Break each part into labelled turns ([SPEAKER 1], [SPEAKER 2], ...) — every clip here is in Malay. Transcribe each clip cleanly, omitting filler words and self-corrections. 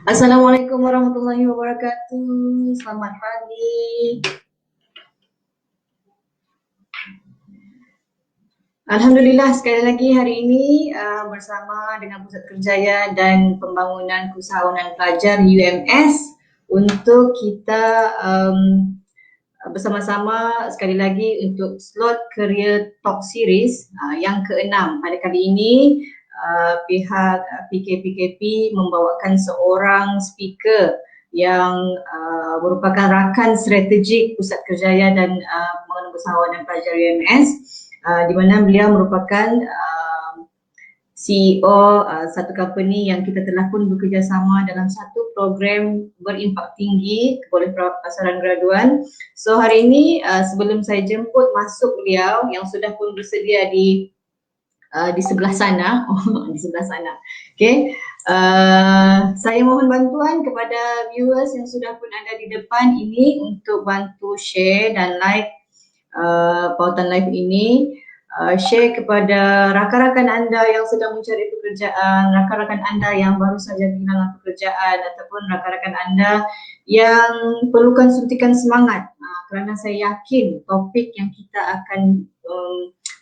[SPEAKER 1] Assalamualaikum warahmatullahi wabarakatuh. Selamat pagi. Alhamdulillah sekali lagi hari ini bersama dengan Pusat Kerjaya dan Pembangunan Usahawan Pelajar UMS untuk kita bersama-sama sekali lagi untuk slot Career Talk Series yang ke-6. Pada kali ini pihak PKPKP membawakan seorang speaker yang merupakan rakan strategik Pusat Kerjaya dan Pembangunan Usahawan dan Pelajar UMS, di mana beliau merupakan CEO satu company yang kita telah pun bekerjasama dalam satu program berimpak tinggi oleh pasaran graduan. So hari ini sebelum saya jemput masuk beliau yang sudah pun bersedia di sebelah sana, di sebelah sana. Okay, saya mohon bantuan kepada viewers yang sudah pun ada di depan ini untuk bantu share dan like pautan live ini. Share kepada rakan-rakan anda yang sedang mencari pekerjaan, rakan-rakan anda yang baru saja kehilangan pekerjaan, ataupun rakan-rakan anda yang perlukan suntikan semangat, kerana saya yakin topik yang kita akan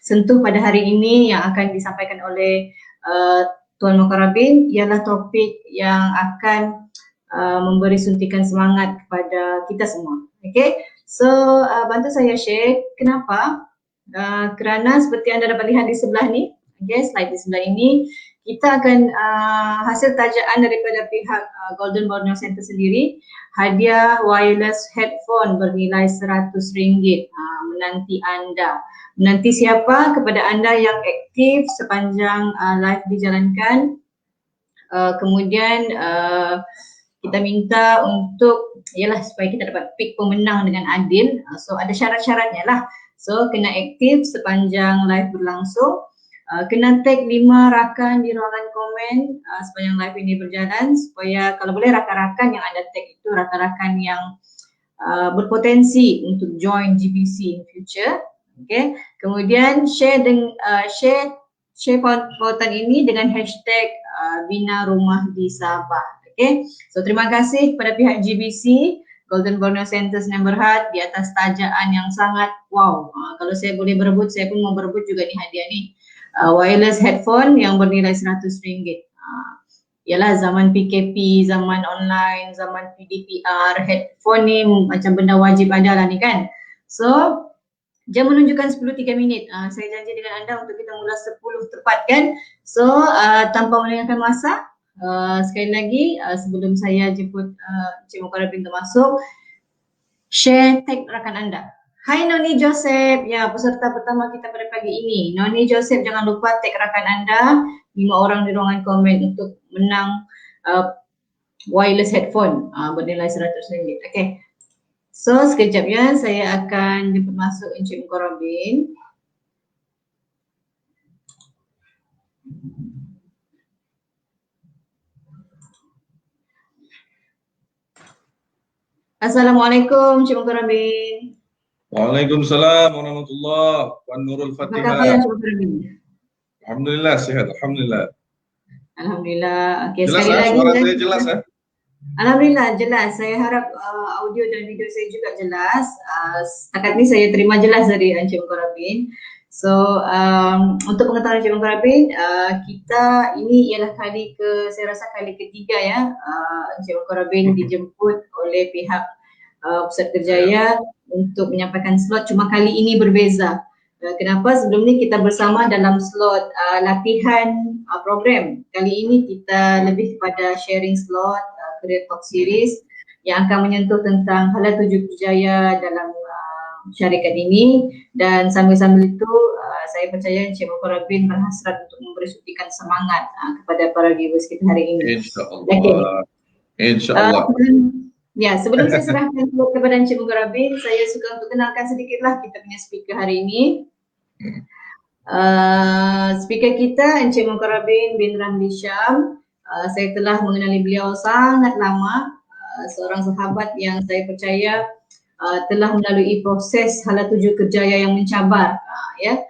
[SPEAKER 1] sentuh pada hari ini yang akan disampaikan oleh Tuan Mukarrabin ialah topik yang akan memberi suntikan semangat kepada kita semua. Okay, so bantu saya share. Kenapa? Kerana seperti anda dapat lihat di sebelah ni, okay, slide di sebelah ini, kita akan hasil tajaan daripada pihak Golden Borneo Center sendiri, hadiah wireless headphone bernilai RM100 menanti anda. Menanti siapa? Kepada anda yang aktif sepanjang live dijalankan. Kemudian kita minta untuk, ialah supaya kita dapat pick pemenang dengan adil. So ada syarat-syaratnya lah. So kena aktif sepanjang live berlangsung, kena tag 5 rakan di ruangan komen sepanjang live ini berjalan, supaya kalau boleh rakan-rakan yang anda tag itu rakan-rakan yang berpotensi untuk join GBC in future. Okay. Kemudian share pautan ini dengan hashtag Bina Rumah di Sabah. Okay. So terima kasih kepada pihak GBC Golden Borneo Center Sdn Bhd di atas tajaan yang sangat wow. Kalau saya boleh berebut, saya pun mau berebut juga ni hadiah ni. Wireless headphone yang bernilai RM100. Ialah zaman PKP, zaman online, zaman PDPR, headphone ni macam benda wajib ada lah ni kan. So jam menunjukkan 10.03. Saya janji dengan anda untuk kita mula 10 tepat kan. So tanpa melengahkan masa, sekali lagi sebelum saya jemput Encik Mukarrabin untuk masuk, share tag rakan anda. Hai Noni Joseph, ya peserta pertama kita pada pagi ini. Noni Joseph, jangan lupa tag rakan anda, 5 orang di ruangan komen untuk menang wireless headphone bernilai RM100. Okay. So sekejap ya, saya akan jemput masuk Encik Mukarrabin. Assalamualaikum Encik Mukarrabin.
[SPEAKER 2] Waalaikumsalam warahmatullahi wabarakatuh. Nurul Fatihah.
[SPEAKER 1] Apa khabar Encik Mukarrabin?
[SPEAKER 2] Alhamdulillah sihat, alhamdulillah.
[SPEAKER 1] Alhamdulillah. Okay,
[SPEAKER 2] jelas
[SPEAKER 1] sekali lagi
[SPEAKER 2] suara saya jelas ya?
[SPEAKER 1] Alhamdulillah jelas. Saya harap audio dan video saya juga jelas. Setakat ni saya terima jelas dari Encik Mukarrabin. So untuk pengetahuan Encik Mukarrabin, kita ini ialah saya rasa kali ketiga ya, Encik Mukarrabin dijemput oleh pihak Pusat Kerjaya untuk menyampaikan slot, cuma kali ini berbeza. Kenapa? Sebelum ni kita bersama dalam slot latihan program. Kali ini kita lebih kepada sharing slot Career Talk Series yang akan menyentuh tentang hala tuju kerjaya dalam syarikat ini, dan sambil-sambil itu saya percaya Encik Mukarrabin berhasrat untuk memberi suntikan semangat kepada para viewers kita hari ini.
[SPEAKER 2] InsyaAllah. Okay. InsyaAllah.
[SPEAKER 1] Ya, sebelum saya serahkan kepada Encik Mukarrabin, saya suka untuk kenalkan sedikitlah kita punya speaker hari ini. Speaker kita Encik Mukarrabin bin Ramli Syam. Saya telah mengenali beliau sangat lama, seorang sahabat yang saya percaya telah melalui proses hala tuju kerjaya yang mencabar, ya.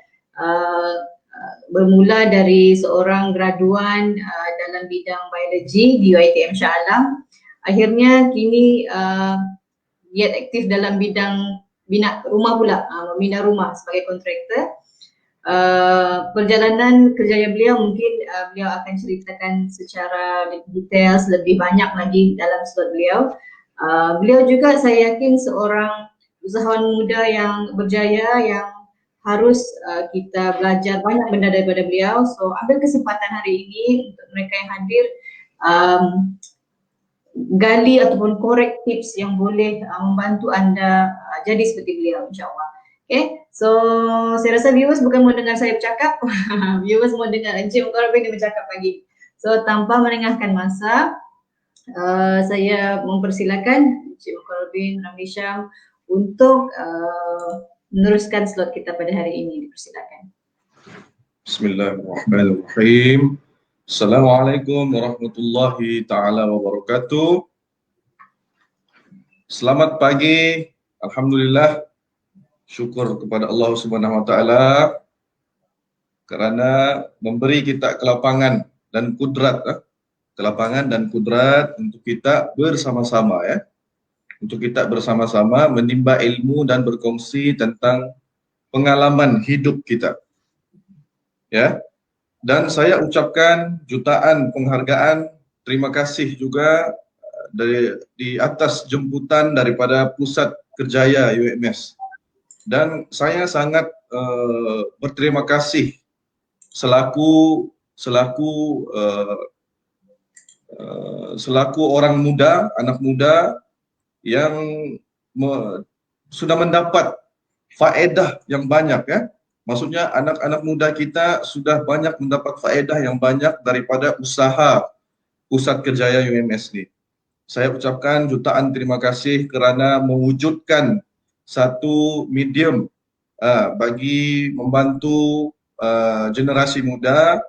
[SPEAKER 1] bermula dari seorang graduan dalam bidang biologi di UiTM Shah Alam. Akhirnya kini giat aktif dalam bidang bina rumah pula, membina rumah sebagai kontraktor. Perjalanan kerjaya beliau mungkin beliau akan ceritakan secara lebih detail, lebih banyak lagi dalam slot beliau. Beliau juga saya yakin seorang usahawan muda yang berjaya, yang harus kita belajar banyak benda daripada beliau. So ambil kesempatan hari ini untuk mereka yang hadir, gali ataupun korek tips yang boleh membantu anda jadi seperti beliau, insyaAllah. Okay, so saya rasa viewers bukan mau dengar saya bercakap, viewers mau dengar Encik Mukarrabin yang bercakap lagi. So tanpa melengahkan masa, saya mempersilakan Encik Mukarrabin Ramli Syam untuk meneruskan slot kita pada hari ini. Dipersilakan.
[SPEAKER 2] Bismillahirrahmanirrahim. Assalamualaikum warahmatullahi taala wabarakatuh. Selamat pagi. Alhamdulillah, syukur kepada Allah Subhanahu wa taala kerana memberi kita kelapangan dan kudrat, untuk kita bersama-sama, ya. Untuk kita bersama-sama menimba ilmu dan berkongsi tentang pengalaman hidup kita. Ya. Dan saya ucapkan jutaan penghargaan, terima kasih juga di atas jemputan daripada Pusat Kerjaya UMS. Dan saya sangat berterima kasih selaku orang muda, anak muda yang sudah mendapat faedah yang banyak, ya. Maksudnya anak-anak muda kita sudah banyak mendapat faedah yang banyak daripada usaha Pusat Kerjaya UMS ini. Saya ucapkan jutaan terima kasih kerana mewujudkan satu medium bagi membantu generasi muda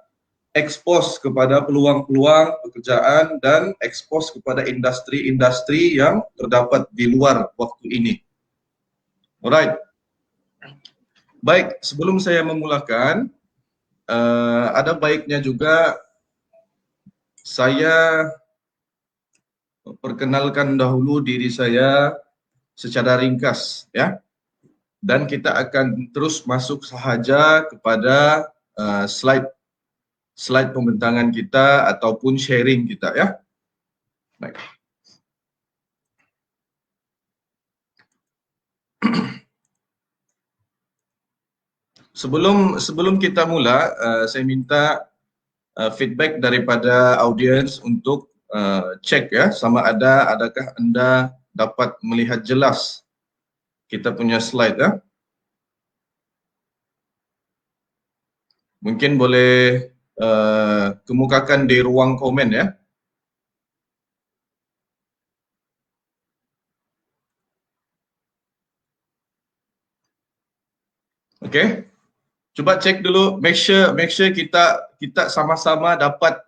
[SPEAKER 2] ekspos kepada peluang-peluang pekerjaan dan ekspos kepada industri-industri yang terdapat di luar waktu ini. Alright. Baik, sebelum saya memulakan, ada baiknya juga saya perkenalkan dahulu diri saya secara ringkas, ya. Dan kita akan terus masuk sahaja kepada slide pembentangan kita ataupun sharing kita, ya. Baik. Sebelum kita mula, saya minta feedback daripada audiens untuk cek, ya, sama adakah anda dapat melihat jelas kita punya slide, ya. Mungkin boleh kemukakan di ruang komen, ya. Okey. Cuba cek dulu, make sure kita sama-sama dapat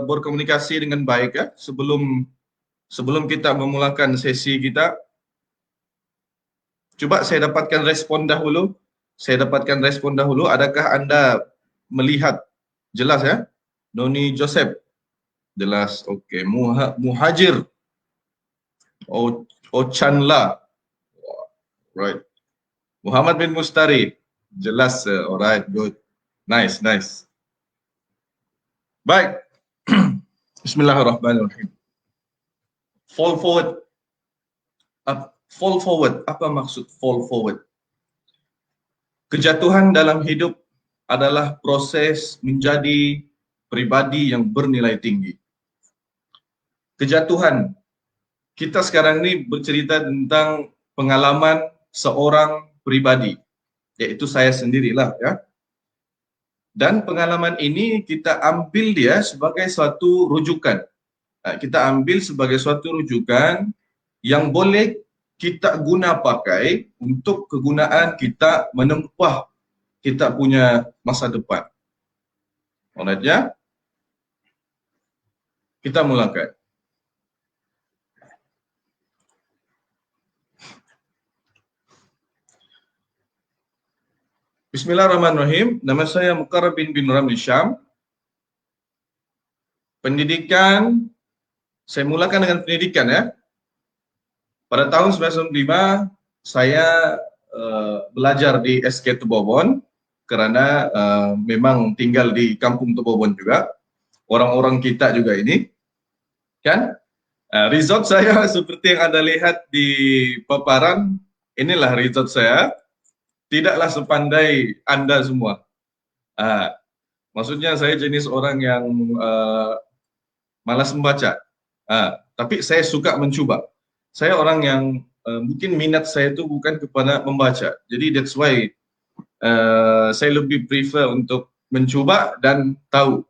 [SPEAKER 2] berkomunikasi dengan baik, ya, sebelum kita memulakan sesi kita. Cuba saya dapatkan respon dahulu. Adakah anda melihat jelas, ya? Noni Joseph jelas. Okey. Muhajir Ochanla, right. Muhammad bin Mustari jelas. Alright, good. Nice. Baik. Bismillahirrahmanirrahim. Fall forward. Apa maksud fall forward? Kejatuhan dalam hidup adalah proses menjadi pribadi yang bernilai tinggi. Kejatuhan. Kita sekarang ini bercerita tentang pengalaman seorang pribadi, yaitu saya sendirilah, ya. Dan pengalaman ini kita ambil dia sebagai suatu rujukan. Kita ambil sebagai suatu rujukan yang boleh kita guna pakai untuk kegunaan kita menempah kita punya masa depan. Alright, ya? Kita mulakan. Bismillahirrahmanirrahim. Nama saya Mukarrab bin Ramli Syam. Pendidikan, saya mulakan dengan pendidikan ya. Pada tahun 1995 saya belajar di SK Tebobon karena memang tinggal di kampung Tebobon juga. Orang-orang kita juga ini kan. Result saya seperti yang Anda lihat di paparan, inilah result saya. Tidaklah sepandai Anda semua. Maksudnya saya jenis orang yang malas membaca, tapi saya suka mencuba. Saya orang yang mungkin minat saya itu bukan kepada membaca. Jadi that's why saya lebih prefer untuk mencuba dan tahu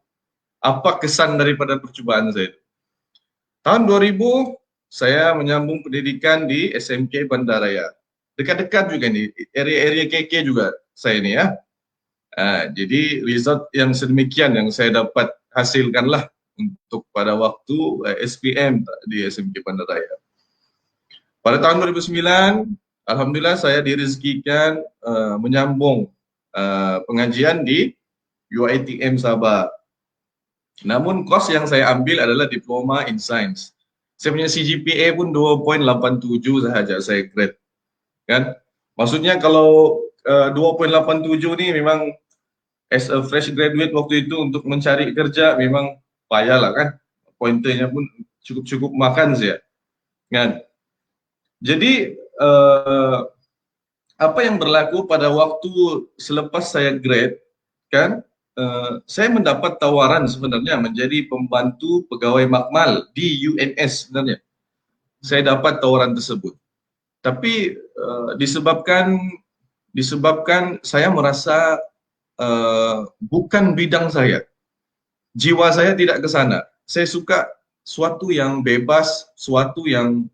[SPEAKER 2] apa kesan daripada percubaan saya. Tahun 2000 saya menyambung pendidikan di SMK Bandaraya. Dekat-dekat juga nih, area-area KK juga saya ini ya. Jadi result yang sedemikian yang saya dapat hasilkanlah untuk pada waktu SPM di SMK Bandaraya. Pada tahun 2009, alhamdulillah saya direzekikan menyambung pengajian di UiTM Sabah. Namun kos yang saya ambil adalah Diploma in Science. Saya punya CGPA pun 2.87 sahaja saya grade. Kan? Maksudnya kalau 2.87 ni memang as a fresh graduate waktu itu untuk mencari kerja memang payah lah kan. Pointernya pun cukup-cukup makan saja. Kan? Jadi apa yang berlaku pada waktu selepas saya grade kan, saya mendapat tawaran sebenarnya menjadi pembantu pegawai makmal di UNS sebenarnya. Saya dapat tawaran tersebut. Tapi disebabkan saya merasa bukan bidang saya. Jiwa saya tidak ke sana. Saya suka suatu yang bebas, suatu yang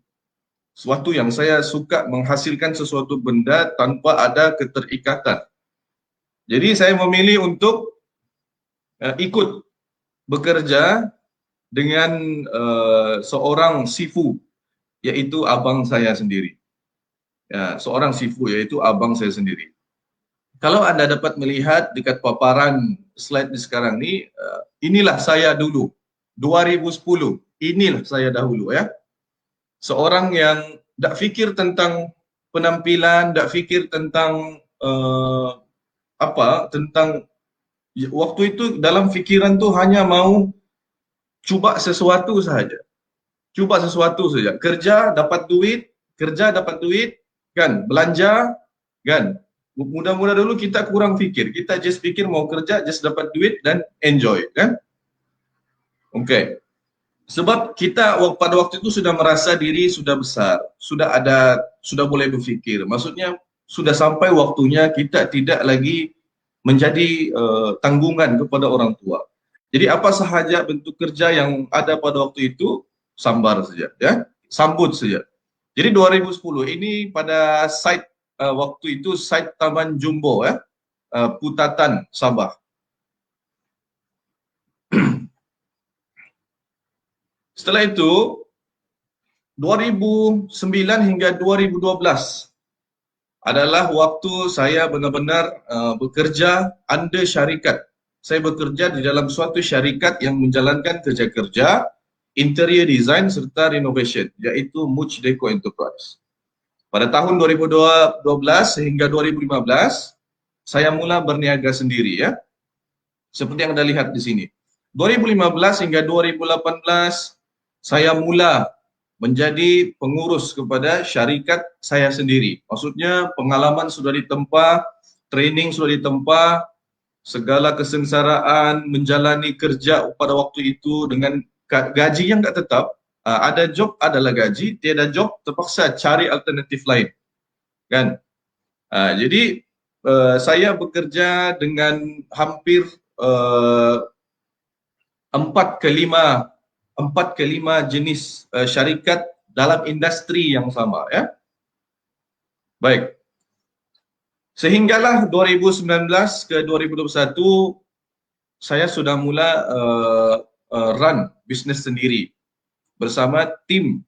[SPEAKER 2] saya suka menghasilkan sesuatu benda tanpa ada keterikatan. Jadi saya memilih untuk ikut bekerja dengan seorang sifu, yaitu abang saya sendiri. Ya, seorang sifu yaitu abang saya sendiri. Kalau Anda dapat melihat dekat paparan slide di sekarang ini, inilah saya dulu, 2010, inilah saya dahulu ya. Seorang yang tak fikir tentang penampilan, tak fikir tentang tentang waktu itu dalam fikiran tu hanya mau cuba sesuatu saja. Cuba sesuatu saja. Kerja dapat duit, kan, belanja, kan. Mudah-mudah dulu kita kurang fikir. Kita just fikir mau kerja, just dapat duit dan enjoy, kan. Oke. Sebab kita pada waktu itu sudah merasa diri sudah besar, sudah boleh berfikir. Maksudnya sudah sampai waktunya kita tidak lagi menjadi tanggungan kepada orang tua. Jadi apa sahaja bentuk kerja yang ada pada waktu itu sambar saja, ya, sambut saja. Jadi 2010 ini pada site waktu itu site Taman Jumbo ya, Putatan Sabah. Setelah itu 2009 hingga 2012 adalah waktu saya benar-benar bekerja under syarikat. Saya bekerja di dalam suatu syarikat yang menjalankan kerja-kerja interior design serta renovation, yaitu Much Deco Enterprise. Pada tahun 2012 hingga 2015, saya mula berniaga sendiri ya. Seperti yang Anda lihat di sini. 2015 hingga 2018 saya mula menjadi pengurus kepada syarikat saya sendiri. Maksudnya pengalaman sudah ditempa, training sudah ditempa, segala kesengsaraan menjalani kerja pada waktu itu dengan gaji yang tak tetap. Ada job adalah gaji, tiada job terpaksa cari alternatif lain. Kan? Jadi saya bekerja dengan hampir 4 ke 5 jenis syarikat dalam industri yang sama ya. Baik. Sehinggalah 2019 ke 2021 saya sudah mula run bisnes sendiri bersama tim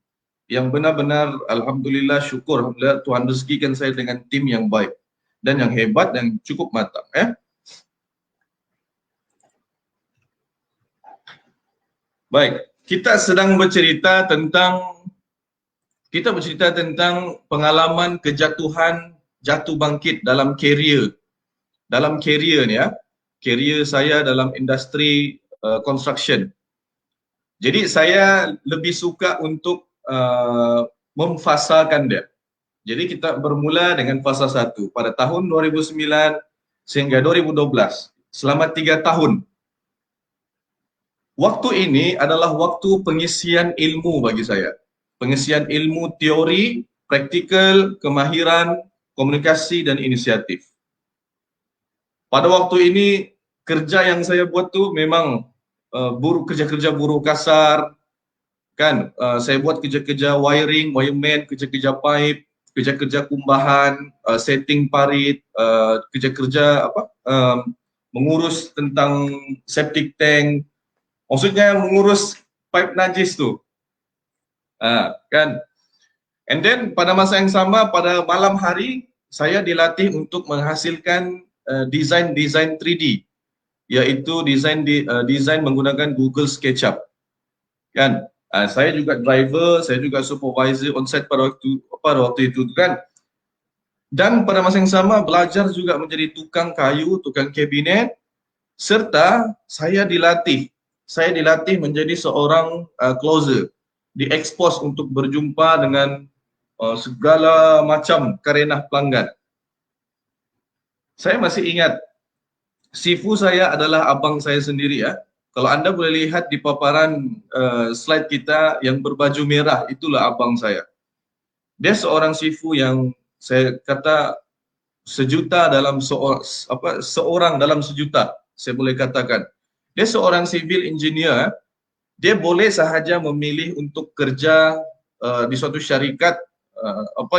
[SPEAKER 2] yang benar-benar alhamdulillah syukur alhamdulillah Tuhan rezekikan saya dengan tim yang baik. dan yang hebat dan cukup matang. Baik, kita sedang bercerita tentang pengalaman kejatuhan, jatuh bangkit dalam karier. Dalam karier ni karier saya dalam industri construction. Jadi saya lebih suka untuk memfasakan dia. Jadi kita bermula dengan fasa 1 pada tahun 2009 sehingga 2012, selama 3 tahun. Waktu ini adalah waktu pengisian ilmu bagi saya. Pengisian ilmu teori, praktikal, kemahiran, komunikasi dan inisiatif. Pada waktu ini kerja yang saya buat tu memang kerja-kerja buruh kasar, kan? Saya buat kerja-kerja wiring, wireman, kerja-kerja pipe, kerja-kerja kumbahan, setting parit, kerja-kerja mengurus tentang septic tank. Maksudnya mengurus pipe najis tu. Kan? And then pada masa yang sama, pada malam hari saya dilatih untuk menghasilkan desain 3D, iaitu desain menggunakan Google SketchUp. Kan? Saya juga driver, saya juga supervisor on set pada waktu itu kan. Dan pada masa yang sama belajar juga menjadi tukang kayu, tukang kabinet, serta saya dilatih menjadi seorang closer, diekspos untuk berjumpa dengan segala macam karenah pelanggan. Saya masih ingat, sifu saya adalah abang saya sendiri ya. Kalau anda boleh lihat di paparan slide kita yang berbaju merah, itulah abang saya. Dia seorang sifu yang saya kata sejuta dalam seorang dalam sejuta, saya boleh katakan. Dia seorang civil engineer. Dia boleh sahaja memilih untuk kerja di suatu syarikat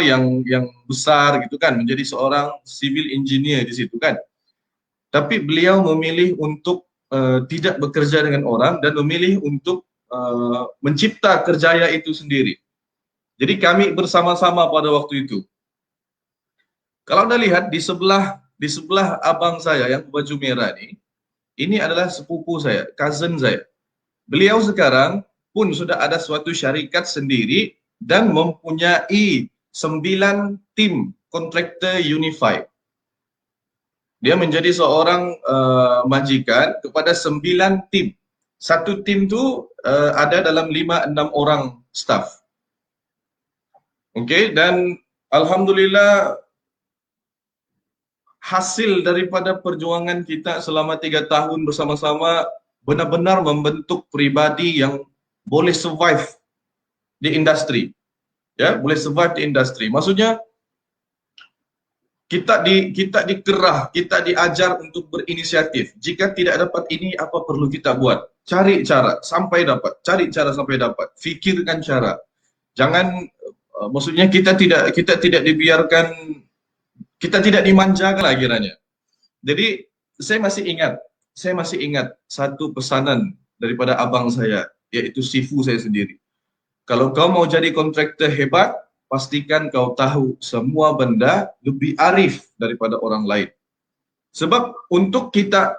[SPEAKER 2] yang besar gitu kan, menjadi seorang civil engineer di situ kan. Tapi beliau memilih untuk tidak bekerja dengan orang dan memilih untuk mencipta kerjaya itu sendiri. Jadi kami bersama-sama pada waktu itu. Kalau anda lihat di sebelah abang saya yang baju merah ini adalah sepupu saya, cousin saya. Beliau sekarang pun sudah ada suatu syarikat sendiri dan mempunyai 9 tim kontraktor unified. Dia menjadi seorang majikan kepada 9 tim. Satu tim tu ada dalam 5-6 orang staff. Okey, dan alhamdulillah hasil daripada perjuangan kita selama 3 tahun bersama-sama benar-benar membentuk peribadi yang boleh survive di industri. Ya, boleh survive di industri. Maksudnya kita dikerah, kita diajar untuk berinisiatif. Jika tidak dapat ini, apa perlu kita buat? Cari cara sampai dapat. Cari cara sampai dapat. Fikirkan cara. Jangan, maksudnya kita tidak dibiarkan, kita tidak dimanjakan lah kiranya. Jadi saya masih ingat satu pesanan daripada abang saya, yaitu sifu saya sendiri. Kalau kau mau jadi kontraktor hebat, pastikan kau tahu semua benda lebih arif daripada orang lain. Sebab untuk kita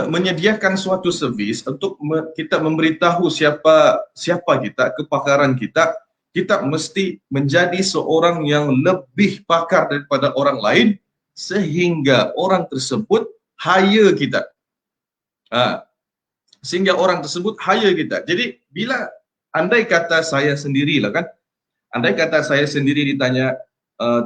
[SPEAKER 2] menyediakan suatu servis, untuk kita memberitahu siapa kita, kepakaran kita, kita mesti menjadi seorang yang lebih pakar daripada orang lain sehingga orang tersebut hire kita. Jadi bila andai kata saya sendirilah kan, andai kata saya sendiri ditanya,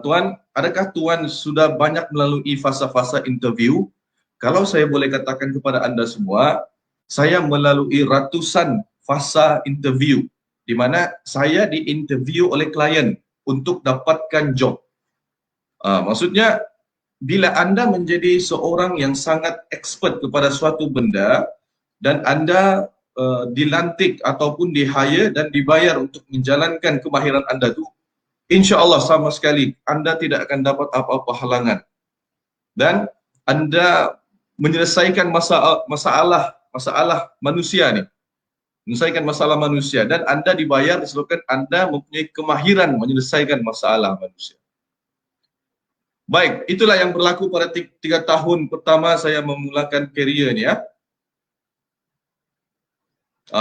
[SPEAKER 2] Tuan, adakah Tuan sudah banyak melalui fasa-fasa interview? Kalau saya boleh katakan kepada anda semua, saya melalui ratusan fasa interview, di mana saya diinterview oleh klien untuk dapatkan job. Maksudnya, bila anda menjadi seorang yang sangat expert kepada suatu benda, dan anda dilantik ataupun di-hire dan dibayar untuk menjalankan kemahiran anda tu, insya-Allah sama sekali anda tidak akan dapat apa-apa halangan. Dan anda menyelesaikan masalah manusia ni. Menyelesaikan masalah manusia dan anda dibayar disebabkan anda mempunyai kemahiran menyelesaikan masalah manusia. Baik, itulah yang berlaku pada 3 tahun pertama saya memulakan kerjaya ni ya.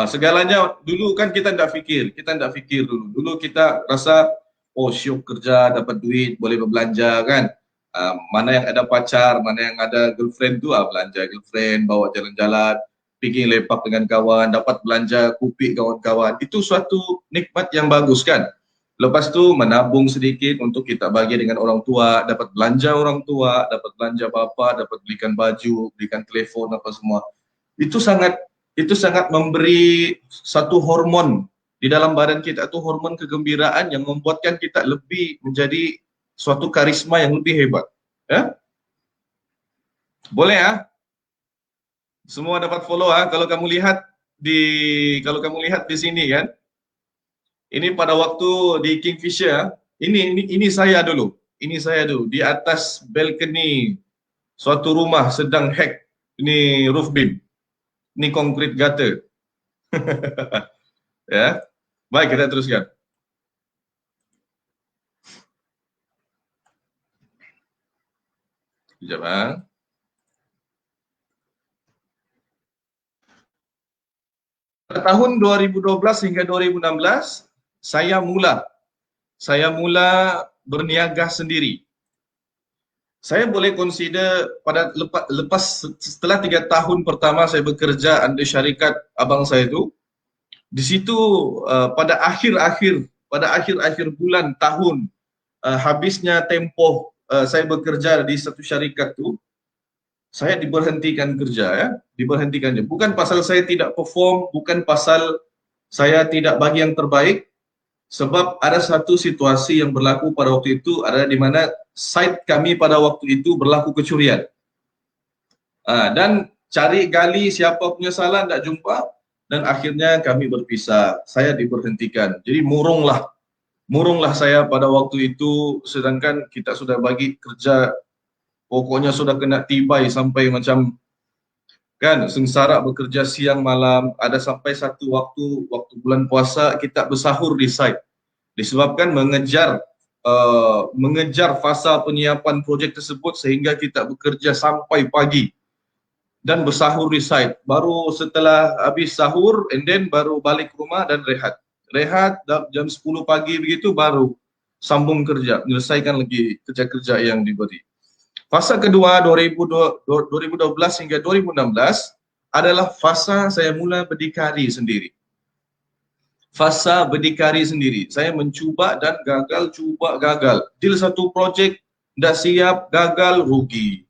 [SPEAKER 2] Segalanya dulu kan kita tidak fikir dulu. Dulu kita rasa oh syok kerja dapat duit boleh berbelanja kan. Mana yang ada pacar, mana yang ada girlfriend tu belanja girlfriend, bawa jalan-jalan, pergi lepak dengan kawan, dapat belanja kopi kawan-kawan. Itu suatu nikmat yang bagus kan. Lepas tu menabung sedikit untuk kita bagi dengan orang tua, dapat belanja orang tua, dapat belanja bapa, dapat belikan baju, belikan telefon apa semua. Itu sangat memberi satu hormon di dalam badan kita, itu hormon kegembiraan yang membuatkan kita lebih menjadi suatu karisma yang lebih hebat. Ya? Boleh ya? Semua dapat follow ya. Kalau kamu lihat di sini kan, ini pada waktu di Kingfisher, ini saya dulu. Ini saya dulu di atas balcony suatu rumah sedang hack. Ini roof beam. Ini concrete gutter. Ya. Baik, kita teruskan. Sekejap ya. Pada tahun 2012 hingga 2016, saya mula berniaga sendiri. Saya boleh consider lepas setelah 3 tahun pertama saya bekerja under syarikat abang saya itu, di situ pada akhir-akhir bulan tahun, habisnya tempoh saya bekerja di satu syarikat itu, saya diberhentikan kerja ya, diberhentikan. Bukan pasal saya tidak perform, bukan pasal saya tidak bagi yang terbaik, sebab ada satu situasi yang berlaku pada waktu itu, adalah di mana site kami pada waktu itu berlaku kecurian. Dan cari gali siapa punya salah, tidak jumpa, dan akhirnya kami berpisah. Saya diberhentikan. Jadi murunglah saya pada waktu itu, sedangkan kita sudah bagi kerja, pokoknya sudah kena tibai sampai macam kan sengsara bekerja siang malam. Ada sampai satu waktu bulan puasa kita bersahur di site, disebabkan mengejar fasa penyiapan projek tersebut, sehingga kita bekerja sampai pagi dan bersahur di site. Baru setelah habis sahur and then baru balik ke rumah dan rehat jam 10 pagi begitu, baru sambung kerja, menyelesaikan lagi kerja-kerja yang diberi. Fasa kedua 2012 hingga 2016 adalah fasa saya mula berdikari sendiri. Fasa berdikari sendiri. Saya mencuba dan gagal, cuba gagal. Deal satu projek, dah siap, gagal, rugi.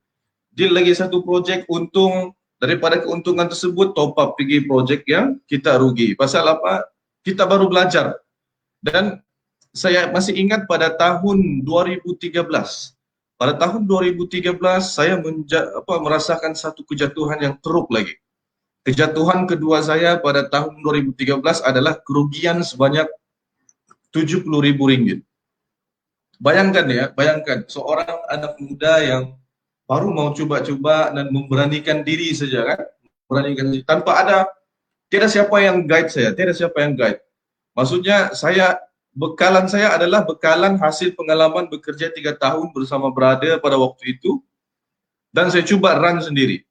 [SPEAKER 2] Deal lagi satu projek, untung. Daripada keuntungan tersebut, top up pergi projek yang kita rugi. Pasal apa? Kita baru belajar. Dan saya masih ingat pada tahun 2013. Pada tahun 2013, saya merasakan satu kejatuhan yang teruk lagi. Kejatuhan kedua saya pada tahun 2013 adalah kerugian sebanyak RM70.000. Bayangkan seorang anak muda yang baru mau coba-coba dan memberanikan diri saja kan, tanpa ada, tiada siapa yang guide. Maksudnya bekalan saya adalah bekalan hasil pengalaman bekerja 3 tahun bersama brother pada waktu itu, dan saya coba run sendiri.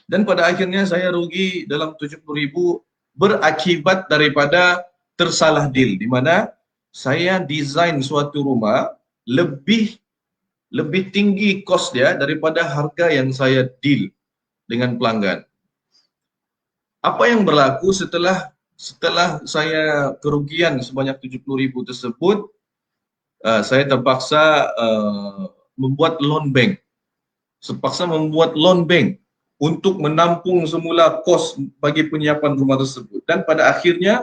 [SPEAKER 2] Dan pada akhirnya saya rugi dalam 70.000 berakibat daripada tersalah deal, di mana saya desain suatu rumah lebih tinggi kos dia daripada harga yang saya deal dengan pelanggan. Apa yang berlaku setelah saya kerugian sebanyak 70.000 tersebut, saya terpaksa membuat loan bank. Untuk menampung semula kos bagi penyiapan rumah tersebut. Dan pada akhirnya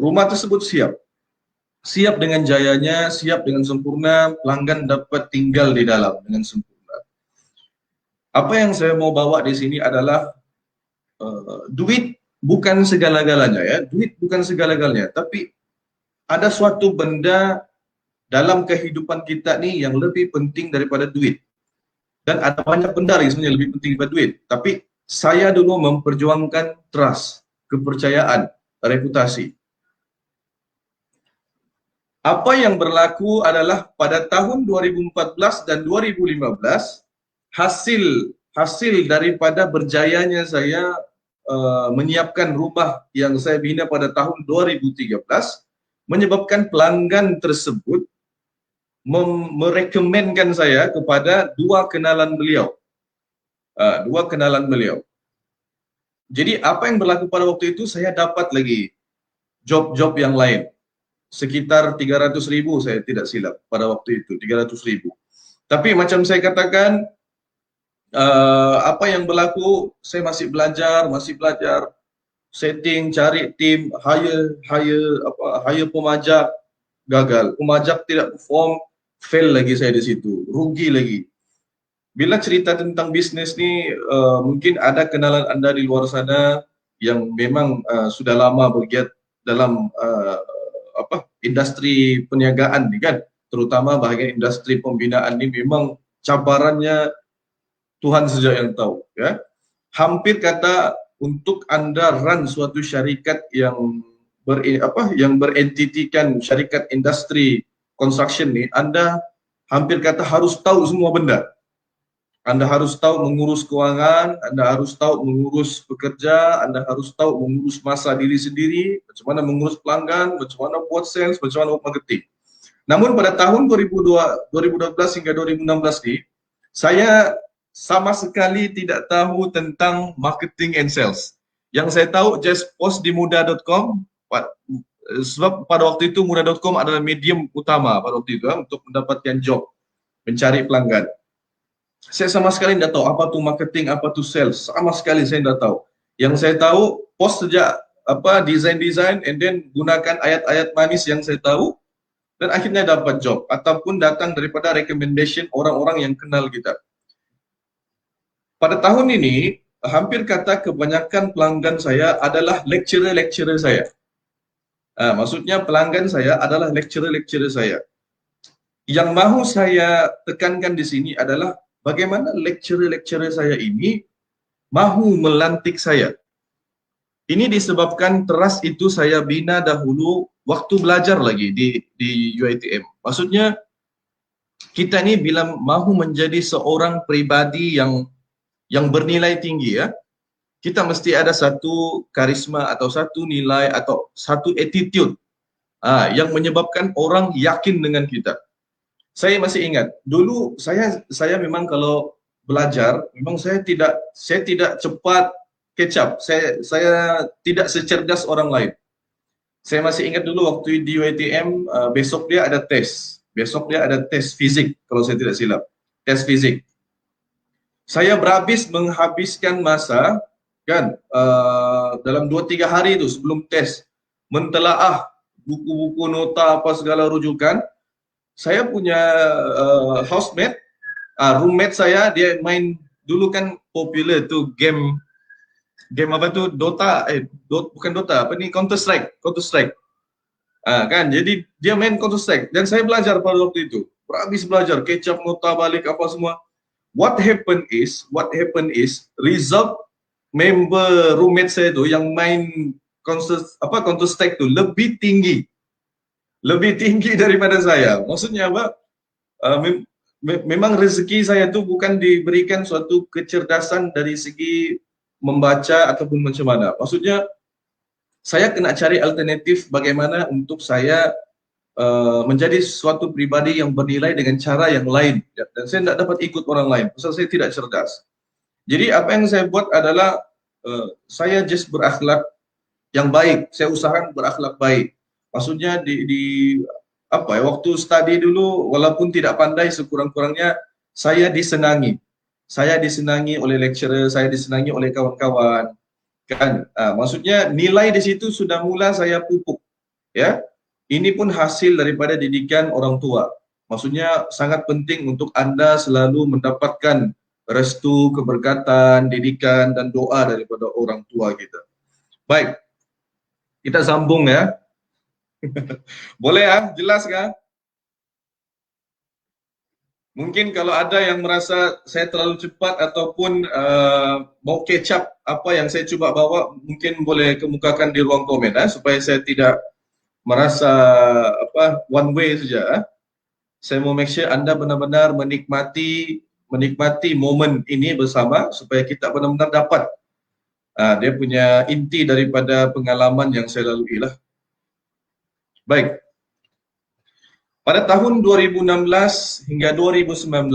[SPEAKER 2] rumah tersebut siap dengan jayanya, siap dengan sempurna, pelanggan dapat tinggal di dalam dengan sempurna. Apa yang saya mau bawa di sini adalah duit bukan segala-galanya ya, tapi ada suatu benda dalam kehidupan kita nih yang lebih penting daripada duit. Dan ada banyak benda yang sebenarnya lebih penting daripada duit. Tapi saya dulu memperjuangkan trust, kepercayaan, reputasi. Apa yang berlaku adalah pada tahun 2014 dan 2015 hasil daripada berjayanya saya menyiapkan rumah yang saya bina pada tahun 2013 menyebabkan pelanggan tersebut merekomenkan saya kepada dua kenalan beliau. Jadi apa yang berlaku pada waktu itu, saya dapat lagi job-job yang lain. Sekitar 300.000 saya tidak silap pada waktu itu, 300.000. Tapi macam saya katakan, apa yang berlaku, saya masih belajar, setting, cari tim, hire pemajak, gagal. Pemajak tidak perform, fail lagi saya di situ, rugi lagi. Bila cerita tentang bisnis ni, mungkin ada kenalan anda di luar sana yang memang sudah lama bergiat dalam industri perniagaan ni kan, terutama bahagian industri pembinaan ni memang cabarannya Tuhan saja yang tahu ya. Hampir kata untuk anda run suatu syarikat yang berentitikan syarikat industri construction ni, anda hampir kata harus tahu semua benda. Anda harus tahu mengurus keuangan, Anda harus tahu mengurus pekerja, Anda harus tahu mengurus masa diri sendiri, macam mana mengurus pelanggan, macam mana buat sales, macam mana buat marketing. Namun pada tahun 2012 hingga 2016 ni, saya sama sekali tidak tahu tentang marketing and sales. Yang saya tahu just post di muda.com, sebab pada waktu itu muda.com adalah medium utama pada waktu itu untuk mendapatkan job, mencari pelanggan. Saya sama sekali tidak tahu apa tu marketing, apa tu sales. Sama sekali saya tidak tahu. Yang saya tahu, post sejak design, and then gunakan ayat-ayat manis yang saya tahu, dan akhirnya dapat job. Ataupun datang daripada recommendation orang-orang yang kenal kita. Pada tahun ini, hampir kata kebanyakan pelanggan saya adalah lecturer-lecturer saya. Maksudnya pelanggan saya adalah lecturer-lecturer saya. Yang mahu saya tekankan di sini adalah bagaimana lecturer-lecturer saya ini mahu melantik saya. Ini disebabkan teras itu saya bina dahulu waktu belajar lagi di UiTM. Maksudnya kita ni bila mahu menjadi seorang pribadi yang bernilai tinggi ya, kita mesti ada satu karisma atau satu nilai atau satu attitude yang menyebabkan orang yakin dengan kita. Saya masih ingat, dulu saya memang kalau belajar, memang saya tidak cepat catch up. Saya tidak secerdas orang lain. Saya masih ingat dulu waktu di UiTM, besok dia ada tes. Besok dia ada tes fizik, kalau saya tidak silap. Tes fizik. Saya menghabiskan masa, kan, dalam 2-3 hari itu sebelum tes, mentelaah buku-buku nota apa segala rujukan. Saya punya housemate, roommate saya, dia main dulu kan popular tu game apa tu, Dota, bukan Dota, apa ni, Counter Strike, kan, jadi dia main Counter Strike dan saya belajar pada waktu itu, habis belajar, catch up nota balik apa semua. What happened is result member roommate saya tu yang main Counter Strike tu lebih tinggi daripada saya. Maksudnya apa? Memang rezeki saya tu bukan diberikan suatu kecerdasan dari segi membaca ataupun macam mana. Maksudnya saya kena cari alternatif bagaimana untuk saya menjadi suatu pribadi yang bernilai dengan cara yang lain. Dan saya tidak dapat ikut orang lain, pasal saya tidak cerdas. Jadi apa yang saya buat adalah saya just berakhlak yang baik. Saya usahakan berakhlak baik. Maksudnya waktu study dulu, walaupun tidak pandai, sekurang-kurangnya saya disenangi. Saya disenangi oleh lecturer, saya disenangi oleh kawan-kawan. Kan? Maksudnya nilai di situ sudah mula saya pupuk. Ya, ini pun hasil daripada didikan orang tua. Maksudnya sangat penting untuk anda selalu mendapatkan restu, keberkatan, didikan dan doa daripada orang tua kita. Baik, kita sambung ya. Boleh ya? Jelas kan? Mungkin kalau ada yang merasa saya terlalu cepat ataupun mau catch up apa yang saya cuba bawa, mungkin boleh kemukakan di ruang komen supaya saya tidak merasa one way saja. Saya mau make sure Anda benar-benar menikmati momen ini bersama supaya kita benar-benar dapat dia punya inti daripada pengalaman yang saya lalui lah. Baik. Pada tahun 2016 hingga 2019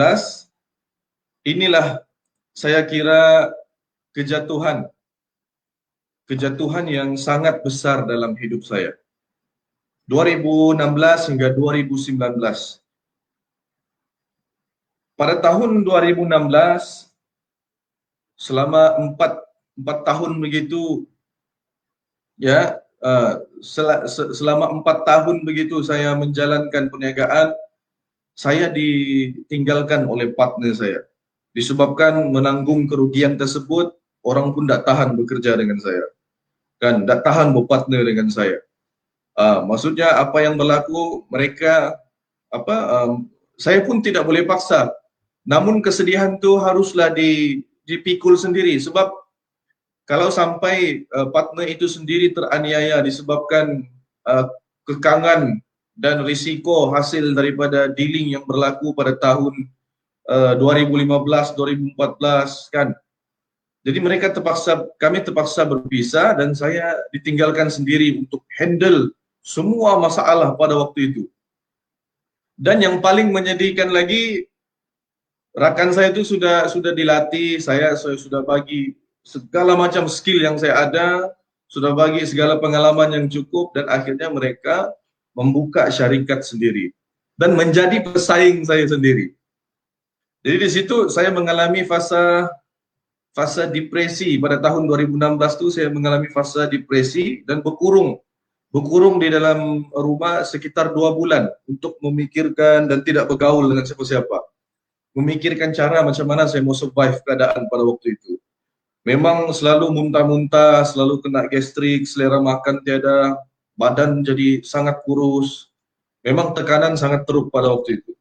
[SPEAKER 2] inilah saya kira kejatuhan yang sangat besar dalam hidup saya. 2016 hingga 2019. Pada tahun 2016, selama 4 tahun begitu, ya, selama 4 tahun begitu saya menjalankan perniagaan, saya ditinggalkan oleh partner saya. Disebabkan menanggung kerugian tersebut, orang pun tak tahan bekerja dengan saya, kan, tak tahan berpartner dengan saya. Maksudnya apa yang berlaku, mereka saya pun tidak boleh paksa. Namun kesedihan tu haruslah dipikul sendiri, sebab kalau sampai partner itu sendiri teraniaya disebabkan kekangan dan risiko hasil daripada dealing yang berlaku pada tahun 2015, 2014 kan. Jadi kami terpaksa berpisah dan saya ditinggalkan sendiri untuk handle semua masalah pada waktu itu. Dan yang paling menyedihkan lagi, rakan saya itu sudah dilatih, saya sudah bagi segala macam skill yang saya ada, sudah bagi segala pengalaman yang cukup, dan akhirnya mereka membuka syarikat sendiri dan menjadi pesaing saya sendiri. Jadi di situ saya mengalami fase depresi. Pada tahun 2016 itu saya mengalami fase depresi dan berkurung di dalam rumah sekitar 2 bulan untuk memikirkan dan tidak bergaul dengan siapa-siapa. Memikirkan cara macam mana saya mau survive keadaan pada waktu itu. Memang selalu muntah-muntah, selalu kena gastrik, selera makan tiada, badan jadi sangat kurus. Memang tekanan sangat teruk pada waktu itu.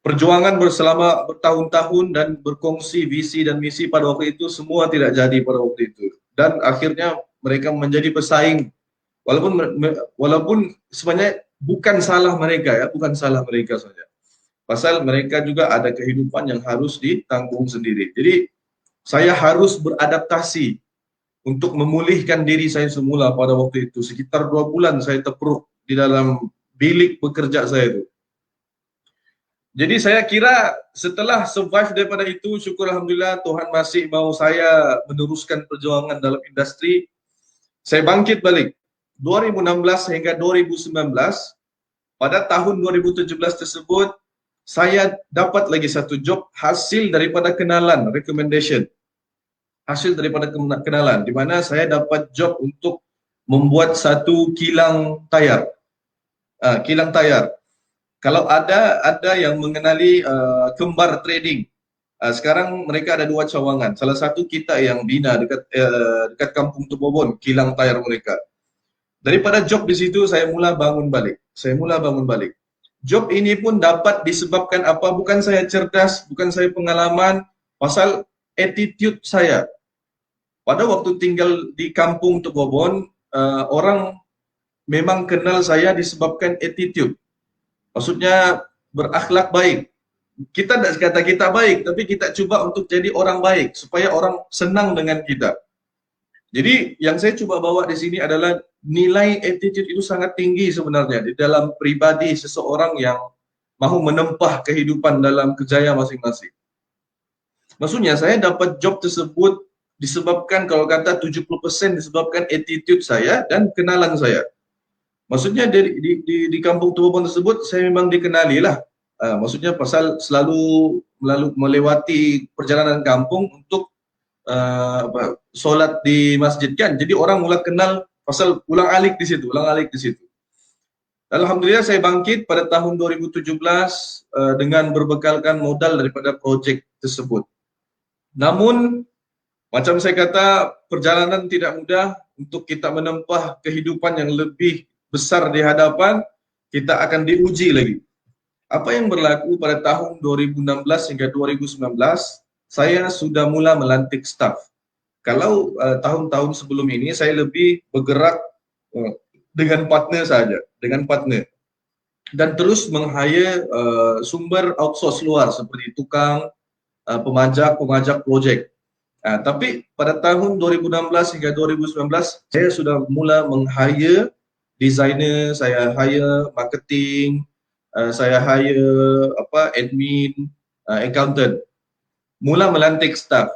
[SPEAKER 2] Perjuangan selama bertahun-tahun dan berkongsi visi dan misi pada waktu itu semua tidak jadi pada waktu itu. Dan akhirnya mereka menjadi pesaing. Walaupun sebenarnya bukan salah mereka, ya, bukan salah mereka saja. Pasal mereka juga ada kehidupan yang harus ditanggung sendiri. Jadi saya harus beradaptasi untuk memulihkan diri saya semula pada waktu itu. Sekitar 2 bulan saya terpuruk di dalam bilik bekerja saya itu. Jadi saya kira setelah survive daripada itu, syukur Alhamdulillah Tuhan masih mau saya meneruskan perjuangan dalam industri. Saya bangkit balik. 2016 hingga 2019, pada tahun 2017 tersebut, saya dapat lagi satu job hasil daripada kenalan, recommendation. Hasil daripada kenalan, di mana saya dapat job untuk membuat satu kilang tayar. Kilang tayar. Kalau ada yang mengenali Kembar Trading, sekarang mereka ada 2 cawangan. Salah satu kita yang bina dekat Kampung Tubobon, kilang tayar mereka. Daripada job di situ saya mula bangun balik. Job ini pun dapat disebabkan apa? Bukan saya cerdas, bukan saya pengalaman, pasal attitude saya. Pada waktu tinggal di Kampung Tubobon, orang memang kenal saya disebabkan attitude. Maksudnya berakhlak baik. Kita tidak kata kita baik, tapi kita cuba untuk jadi orang baik supaya orang senang dengan kita. Jadi yang saya coba bawa di sini adalah nilai attitude itu sangat tinggi sebenarnya di dalam pribadi seseorang yang mahu menempah kehidupan dalam kerjaya masing-masing. Maksudnya saya dapat job tersebut disebabkan, kalau kata 70% disebabkan attitude saya dan kenalan saya. Maksudnya di Kampung Tubobon tersebut saya memang dikenali lah. Maksudnya pasal selalu melewati perjalanan kampung untuk solat di masjid kan. Jadi orang mula kenal pasal ulang alik di situ. Alhamdulillah saya bangkit pada tahun 2017 dengan berbekalkan modal daripada projek tersebut. Namun macam saya kata, perjalanan tidak mudah. Untuk kita menempah kehidupan yang lebih besar di hadapan, kita akan diuji lagi. Apa yang berlaku pada tahun 2016 hingga 2019, saya sudah mula melantik staf. Kalau tahun-tahun sebelum ini saya lebih bergerak dengan partner saja, dengan partner. Dan terus meng-hire sumber outsource luar seperti tukang, pemajak projek. Tapi pada tahun 2016 hingga 2019 saya sudah mula meng-hire designer, saya hire marketing, saya hire admin, accountant, mula melantik staff.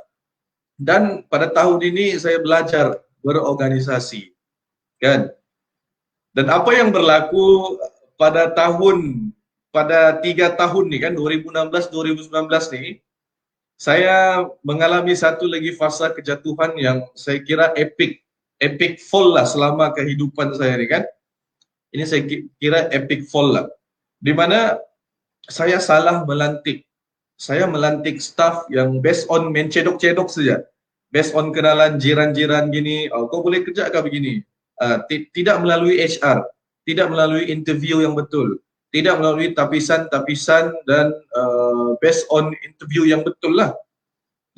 [SPEAKER 2] Dan pada tahun ini saya belajar berorganisasi, kan? Dan apa yang berlaku pada 3 tahun nih kan, 2016-2019 nih, saya mengalami satu lagi fasa kejatuhan yang saya kira epic fall lah selama kehidupan saya nih kan. Ini saya kira epic fall lah. Di mana saya salah melantik. Saya melantik staff yang based on main cedok-cedok saja. Based on kenalan jiran-jiran gini, oh, kau boleh kerja kah begini? Tidak melalui HR, tidak melalui interview yang betul, tidak melalui tapisan-tapisan dan based on interview yang betul lah.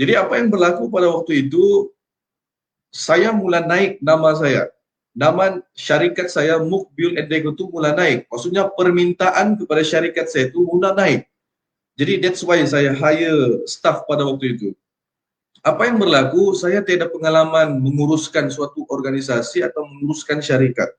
[SPEAKER 2] Jadi apa yang berlaku pada waktu itu, saya mula naik nama saya. Nama syarikat saya Mukbil Endego itu mula naik. Maksudnya permintaan kepada syarikat saya itu mula naik. Jadi that's why saya hire staff pada waktu itu. Apa yang berlaku, saya tidak pengalaman menguruskan suatu organisasi atau menguruskan syarikat.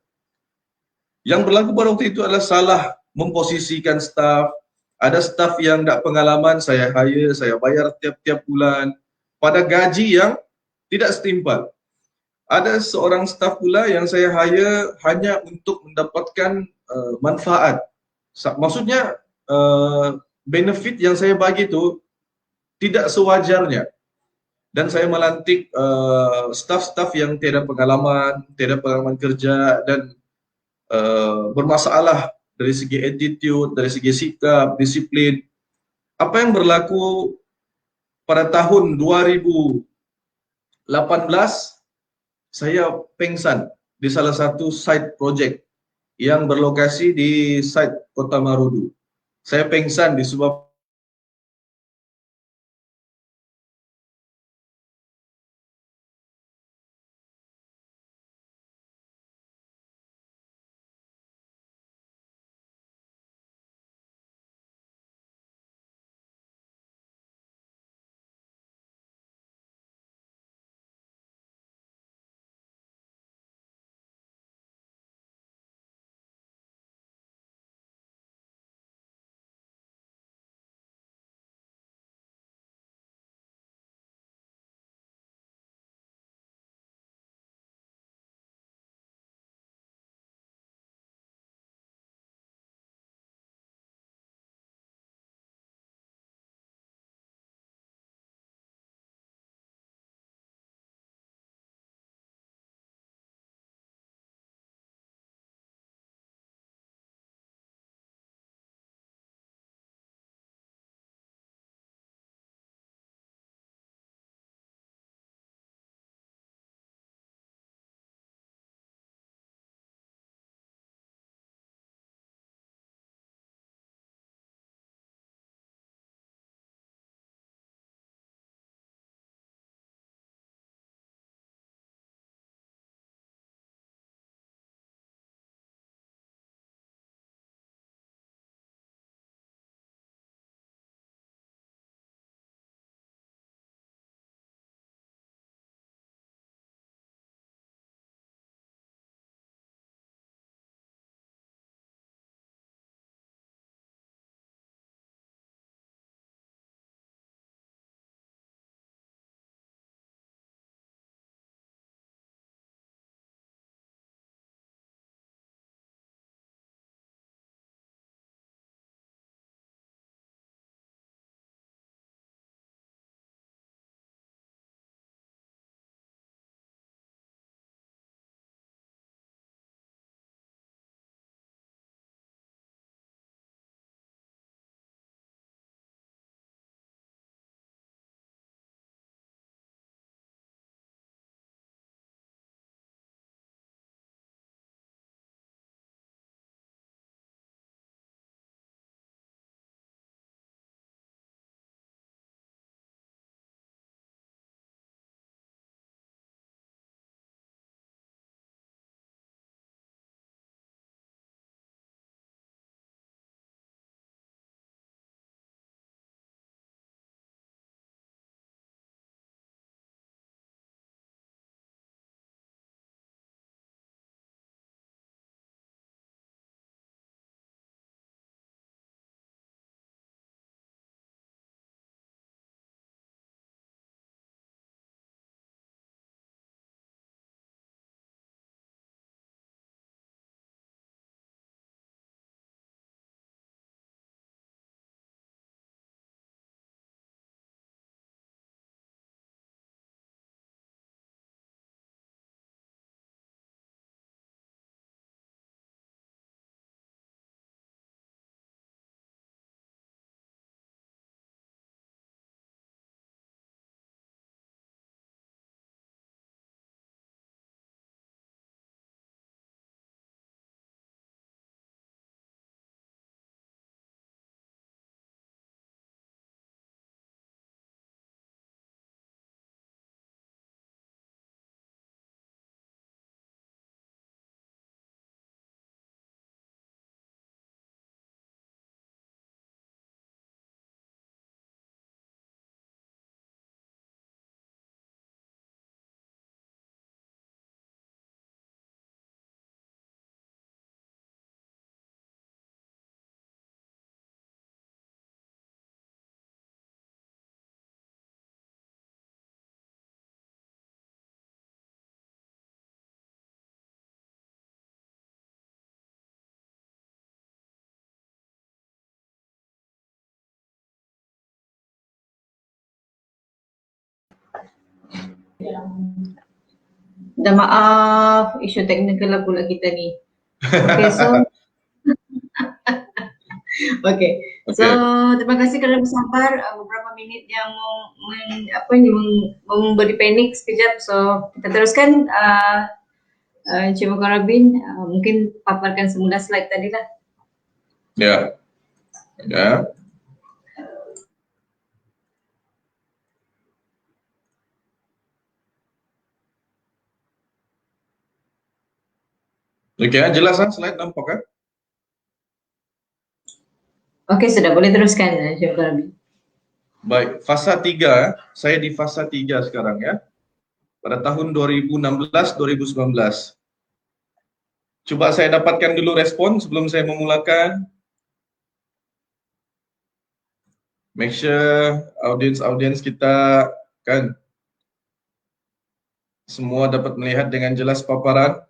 [SPEAKER 2] Yang berlaku pada waktu itu adalah salah memposisikan staff. Ada staff yang tidak pengalaman, saya hire, saya bayar tiap-tiap bulan pada gaji yang tidak setimpal. Ada seorang staff pula yang saya hire hanya untuk mendapatkan manfaat. Maksudnya benefit yang saya bagi itu tidak sewajarnya. Dan saya melantik staff-staff yang tidak pengalaman kerja dan bermasalah dari segi attitude, dari segi sikap, disiplin. Apa yang berlaku pada tahun 2018, saya pengsan di salah satu site project yang berlokasi di site Kota Marudu. Saya pengsan di sebuah
[SPEAKER 1] Dah maaf, isu teknikal lah pula kita ni. Okay, so okay. So terima kasih kerana bersabar beberapa minit yang memberi panik sekejap. So kita teruskan. Encik Mukarrabin, mungkin paparkan semula slide tadi lah.
[SPEAKER 2] Ya. Ya. Okey, jelas kan slide nampak kan?
[SPEAKER 1] Okey, sudah boleh teruskan Encik Mukarrabin.
[SPEAKER 2] Baik, fasa 3, saya di fasa 3 sekarang ya. Pada tahun 2016-2019. Cuba saya dapatkan dulu respon sebelum saya memulakan. Make sure audience kita kan semua dapat melihat dengan jelas paparan.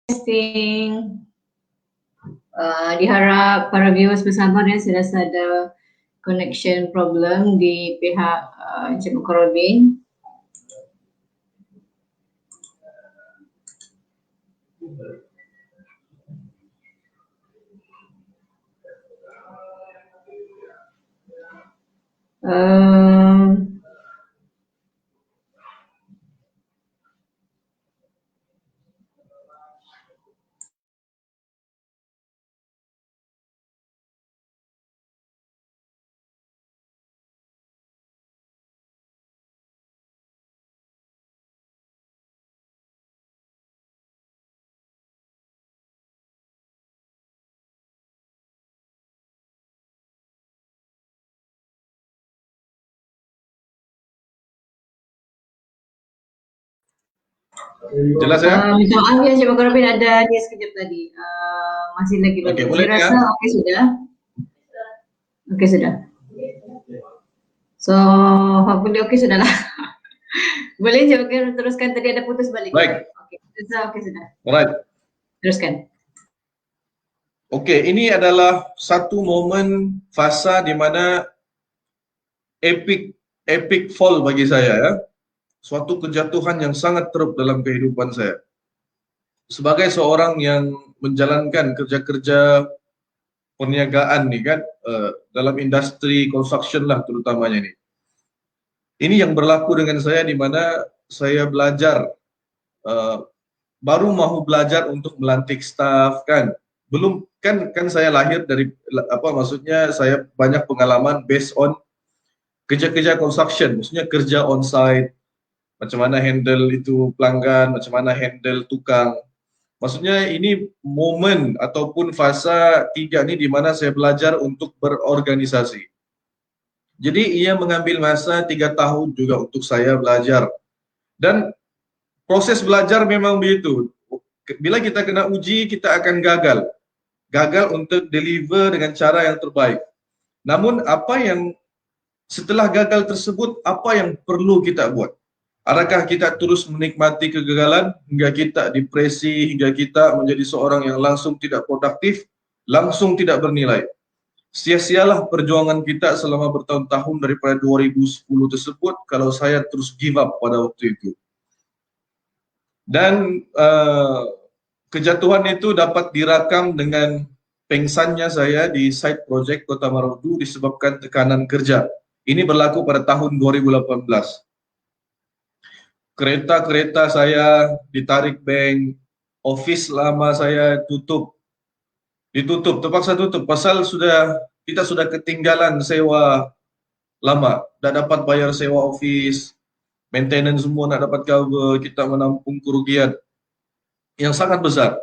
[SPEAKER 1] Testing. Diharap para viewers bersabar ya, saya rasa ada connection problem di pihak Encik Mukarrabin.
[SPEAKER 2] Jelas ya?
[SPEAKER 1] Minta maaf ya Encik Mukarrabin, ada dia sekejap tadi. Masih lagi
[SPEAKER 2] Okey, boleh
[SPEAKER 1] saya rasa okey sudah. Okey sudah. So hopefully okey sudah lah. Boleh je teruskan, tadi ada putus balik.
[SPEAKER 2] Baik.
[SPEAKER 1] Okey sudah.
[SPEAKER 2] Alright.
[SPEAKER 1] Teruskan.
[SPEAKER 2] Okey, ini adalah satu momen fasa di mana epic fall bagi saya ya. Suatu kejatuhan yang sangat teruk dalam kehidupan saya. Sebagai seorang yang menjalankan kerja-kerja perniagaan nih kan, dalam industri construction lah terutamanya ini. Ini yang berlaku dengan saya di mana saya belajar, baru mahu belajar untuk melantik staff kan. Belum kan saya lahir dari maksudnya saya banyak pengalaman based on kerja-kerja construction, maksudnya kerja on site, macam mana handle itu pelanggan, macam mana handle tukang. Maksudnya ini momen ataupun fasa 3 ni di mana saya belajar untuk berorganisasi. Jadi ia mengambil masa 3 tahun juga untuk saya belajar. Dan proses belajar memang begitu. Bila kita kena uji, kita akan gagal. Gagal untuk deliver dengan cara yang terbaik. Namun apa yang setelah gagal tersebut, apa yang perlu kita buat? Adakah kita terus menikmati kegagalan hingga kita depresi, hingga kita menjadi seorang yang langsung tidak produktif, langsung tidak bernilai? Sia-sialah perjuangan kita selama bertahun-tahun daripada 2010 tersebut kalau saya terus give up pada waktu itu. Dan kejatuhan itu dapat dirakam dengan pengsannya saya di site project Kota Marudu disebabkan tekanan kerja. Ini berlaku pada tahun 2018. Kereta-kereta saya ditarik bank, office lama saya ditutup, terpaksa tutup pasal kita sudah ketinggalan sewa lama, dah dapat bayar sewa office, maintenance semua nak dapat cover, kita menampung kerugian yang sangat besar.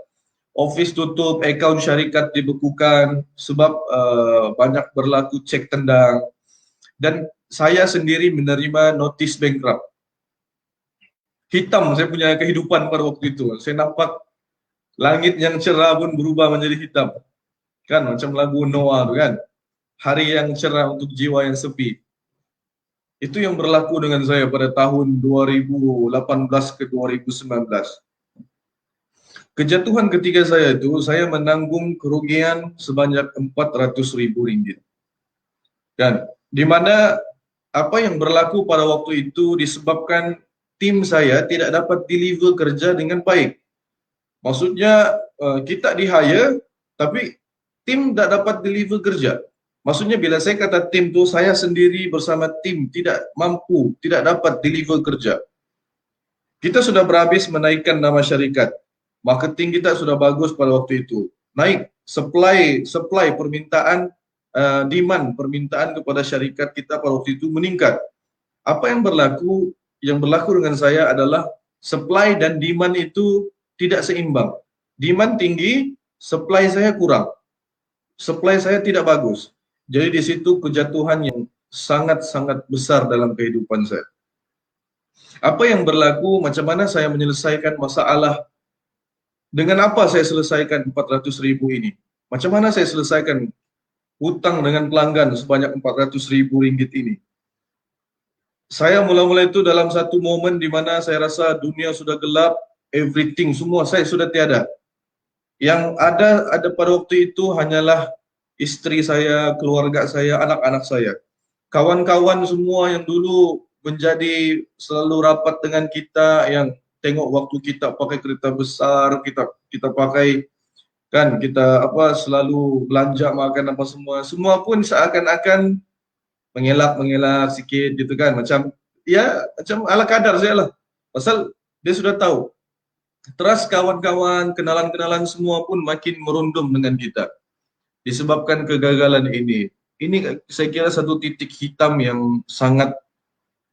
[SPEAKER 2] Office tutup, akaun syarikat dibekukan sebab banyak berlaku cek tendang, dan saya sendiri menerima notis bankrupt. Hitam saya punya kehidupan pada waktu itu. Saya nampak langit yang cerah pun berubah menjadi hitam. Kan macam lagu Noah tu kan. Hari yang cerah untuk jiwa yang sepi. Itu yang berlaku dengan saya pada tahun 2018 ke 2019. Kejatuhan ketiga saya itu, saya menanggung kerugian sebanyak RM400.000. Dan di mana apa yang berlaku pada waktu itu disebabkan tim saya tidak dapat deliver kerja dengan baik. Maksudnya kita di-hire tapi tim tidak dapat deliver kerja. Maksudnya bila saya kata tim tu, saya sendiri bersama tim tidak mampu, tidak dapat deliver kerja. Kita sudah berhabis menaikkan nama syarikat. Marketing kita sudah bagus pada waktu itu. Naik supply permintaan, demand permintaan kepada syarikat kita pada waktu itu meningkat. Apa yang berlaku? Yang berlaku dengan saya adalah supply dan demand itu tidak seimbang. Demand tinggi, supply saya kurang. Supply saya tidak bagus. Jadi di situ kejatuhan yang sangat-sangat besar dalam kehidupan saya. Apa yang berlaku, macam mana saya menyelesaikan masalah, dengan apa saya selesaikan 400.000 ini? Macam mana saya selesaikan hutang dengan pelanggan sebanyak RM400.000 ini? Saya mula-mula itu dalam satu momen di mana saya rasa dunia sudah gelap, everything, semua saya sudah tiada. Yang ada pada waktu itu hanyalah istri saya, keluarga saya, anak-anak saya. Kawan-kawan semua yang dulu menjadi selalu rapat dengan kita, yang tengok waktu kita pakai kereta besar, kita pakai kan, kita selalu belanja makan apa semua pun seakan-akan mengelak sikit gitu kan, macam ala kadar saya lah, pasal dia sudah tahu. Terus kawan-kawan, kenalan-kenalan semua pun makin merundum dengan kita disebabkan kegagalan ini. Ini saya kira satu titik hitam yang sangat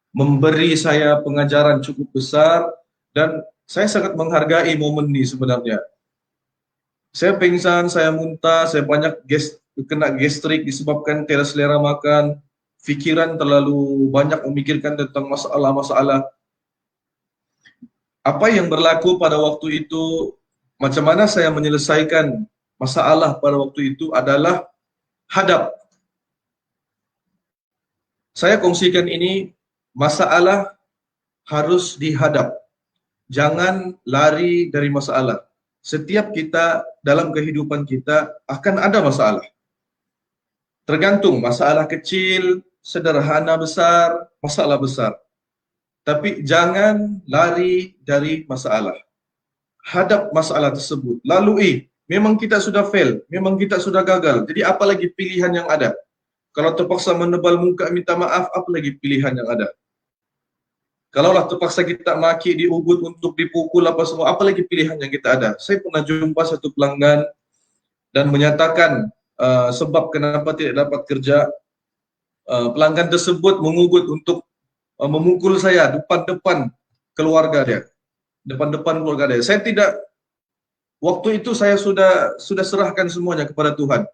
[SPEAKER 2] memberi saya pengajaran cukup besar, dan saya sangat menghargai momen ini sebenarnya. Saya pingsan, saya muntah, saya banyak kena gastrik disebabkan tidak selera makan, fikiran terlalu banyak memikirkan tentang masalah-masalah. Apa yang berlaku pada waktu itu, macam mana saya menyelesaikan masalah pada waktu itu adalah hadap. Saya kongsikan ini, masalah harus dihadap. Jangan lari dari masalah. Setiap kita dalam kehidupan kita akan ada masalah. Tergantung masalah kecil, sederhana, besar, masalah besar. Tapi jangan lari dari masalah. Hadap masalah tersebut. Lalui. Memang kita sudah fail, memang kita sudah gagal. Jadi apa lagi pilihan yang ada? Kalau terpaksa menebal muka minta maaf, apa lagi pilihan yang ada? Kalaulah terpaksa kita maki, diugut untuk dipukul apa semua, apa lagi pilihan yang kita ada? Saya pernah jumpa satu pelanggan dan menyatakan sebab kenapa tidak dapat kerja. Pelanggan tersebut mengugut untuk memukul saya depan-depan keluarga dia. Depan-depan keluarga dia. Saya tidak, waktu itu saya sudah serahkan semuanya kepada Tuhan.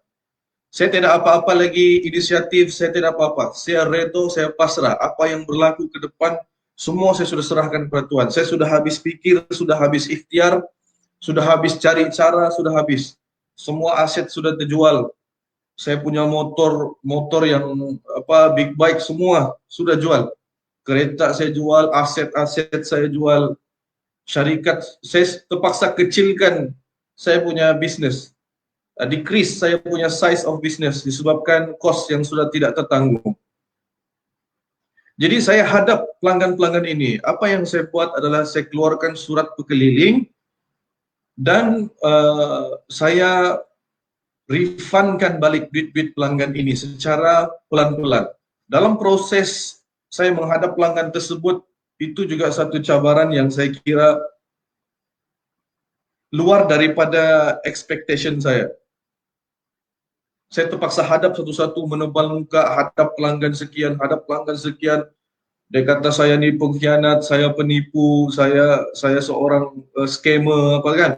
[SPEAKER 2] Saya tidak apa-apa lagi inisiatif, saya tidak apa-apa. Saya redo, saya pasrah. Apa yang berlaku ke depan, semua saya sudah serahkan kepada Tuhan. Saya sudah habis pikir, sudah habis ikhtiar, sudah habis cari cara, sudah habis. Semua aset sudah terjual. Saya punya motor yang big bike semua sudah jual. Kereta saya jual, aset-aset saya jual. Syarikat saya terpaksa kecilkan saya punya bisnes. Decrease saya punya size of business disebabkan kos yang sudah tidak tertanggung. Jadi saya hadap pelanggan-pelanggan ini. Apa yang saya buat adalah saya keluarkan surat berkeliling dan saya refundkan balik duit-duit pelanggan ini secara pelan-pelan. Dalam proses saya menghadap pelanggan tersebut, itu juga satu cabaran yang saya kira luar daripada expectation saya. Saya terpaksa hadap satu-satu, menebal muka, hadap pelanggan sekian, hadap pelanggan sekian. Dia kata saya ni pengkhianat, saya penipu, saya seorang scammer, apa kan?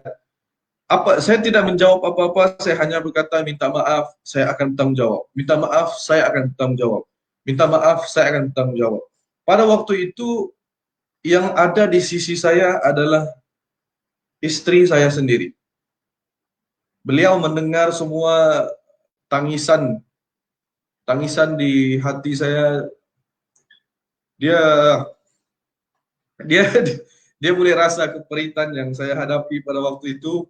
[SPEAKER 2] Saya tidak menjawab apa-apa, saya hanya berkata minta maaf, saya akan bertanggung jawab. Minta maaf, saya akan bertanggung jawab. Minta maaf, saya akan bertanggung jawab. Pada waktu itu yang ada di sisi saya adalah istri saya sendiri. beliau mendengar semua tangisan di hati saya. Dia dia dia boleh rasa keperitan yang saya hadapi pada waktu itu.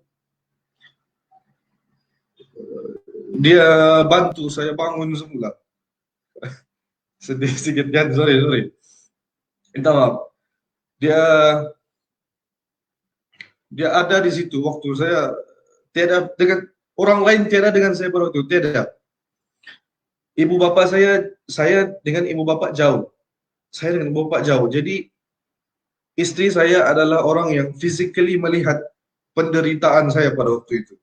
[SPEAKER 2] Dia bantu saya bangun semula. Sedih sedikit kan, sorry. Minta maaf. Dia ada di situ waktu saya tiada dengan orang lain, tiada dengan saya pada waktu itu, tiada. Ibu bapak saya dengan ibu bapak jauh. Saya dengan ibu bapak jauh. Jadi istri saya adalah orang yang physically melihat penderitaan saya pada waktu itu.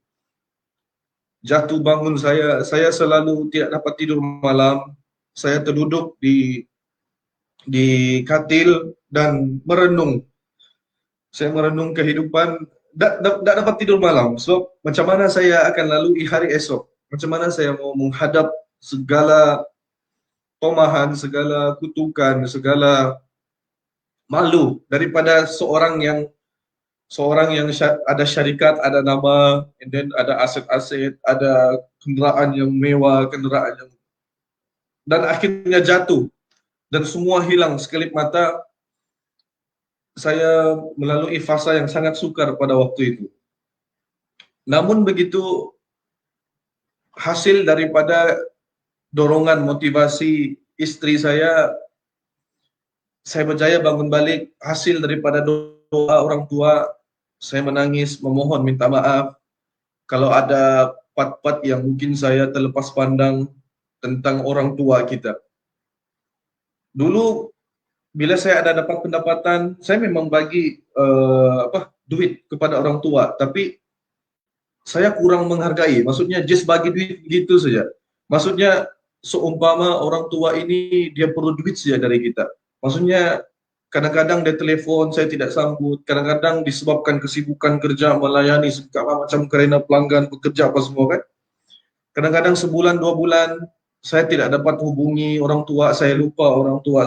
[SPEAKER 2] Jatuh bangun saya selalu tidak dapat tidur malam. Saya terduduk di katil dan merenung. Saya merenung kehidupan, tidak dapat tidur malam. So, macam mana saya akan lalui hari esok? Macam mana saya mau menghadap segala tomahan, segala kutukan, segala malu daripada seorang yang ada syarikat, ada nama, and then ada aset-aset, ada kenderaan yang mewah, dan akhirnya jatuh dan semua hilang sekelip mata. Saya melalui fasa yang sangat sukar pada waktu itu. Namun begitu, hasil daripada dorongan motivasi istri saya berjaya bangun balik. Hasil daripada doa orang tua, saya menangis, memohon, minta maaf. Kalau ada part-part yang mungkin saya terlepas pandang tentang orang tua kita. Dulu bila saya ada dapat pendapatan, saya memang bagi duit kepada orang tua, tapi saya kurang menghargai. Maksudnya just bagi duit gitu saja. Maksudnya seumpama orang tua ini dia perlu duit saja dari kita. Maksudnya kadang-kadang dia telepon, saya tidak sambut. Kadang-kadang disebabkan kesibukan kerja, melayani segala macam kerana pelanggan, bekerja apa semua kan. Kadang-kadang sebulan, 2 bulan, saya tidak dapat hubungi orang tua, saya lupa orang tua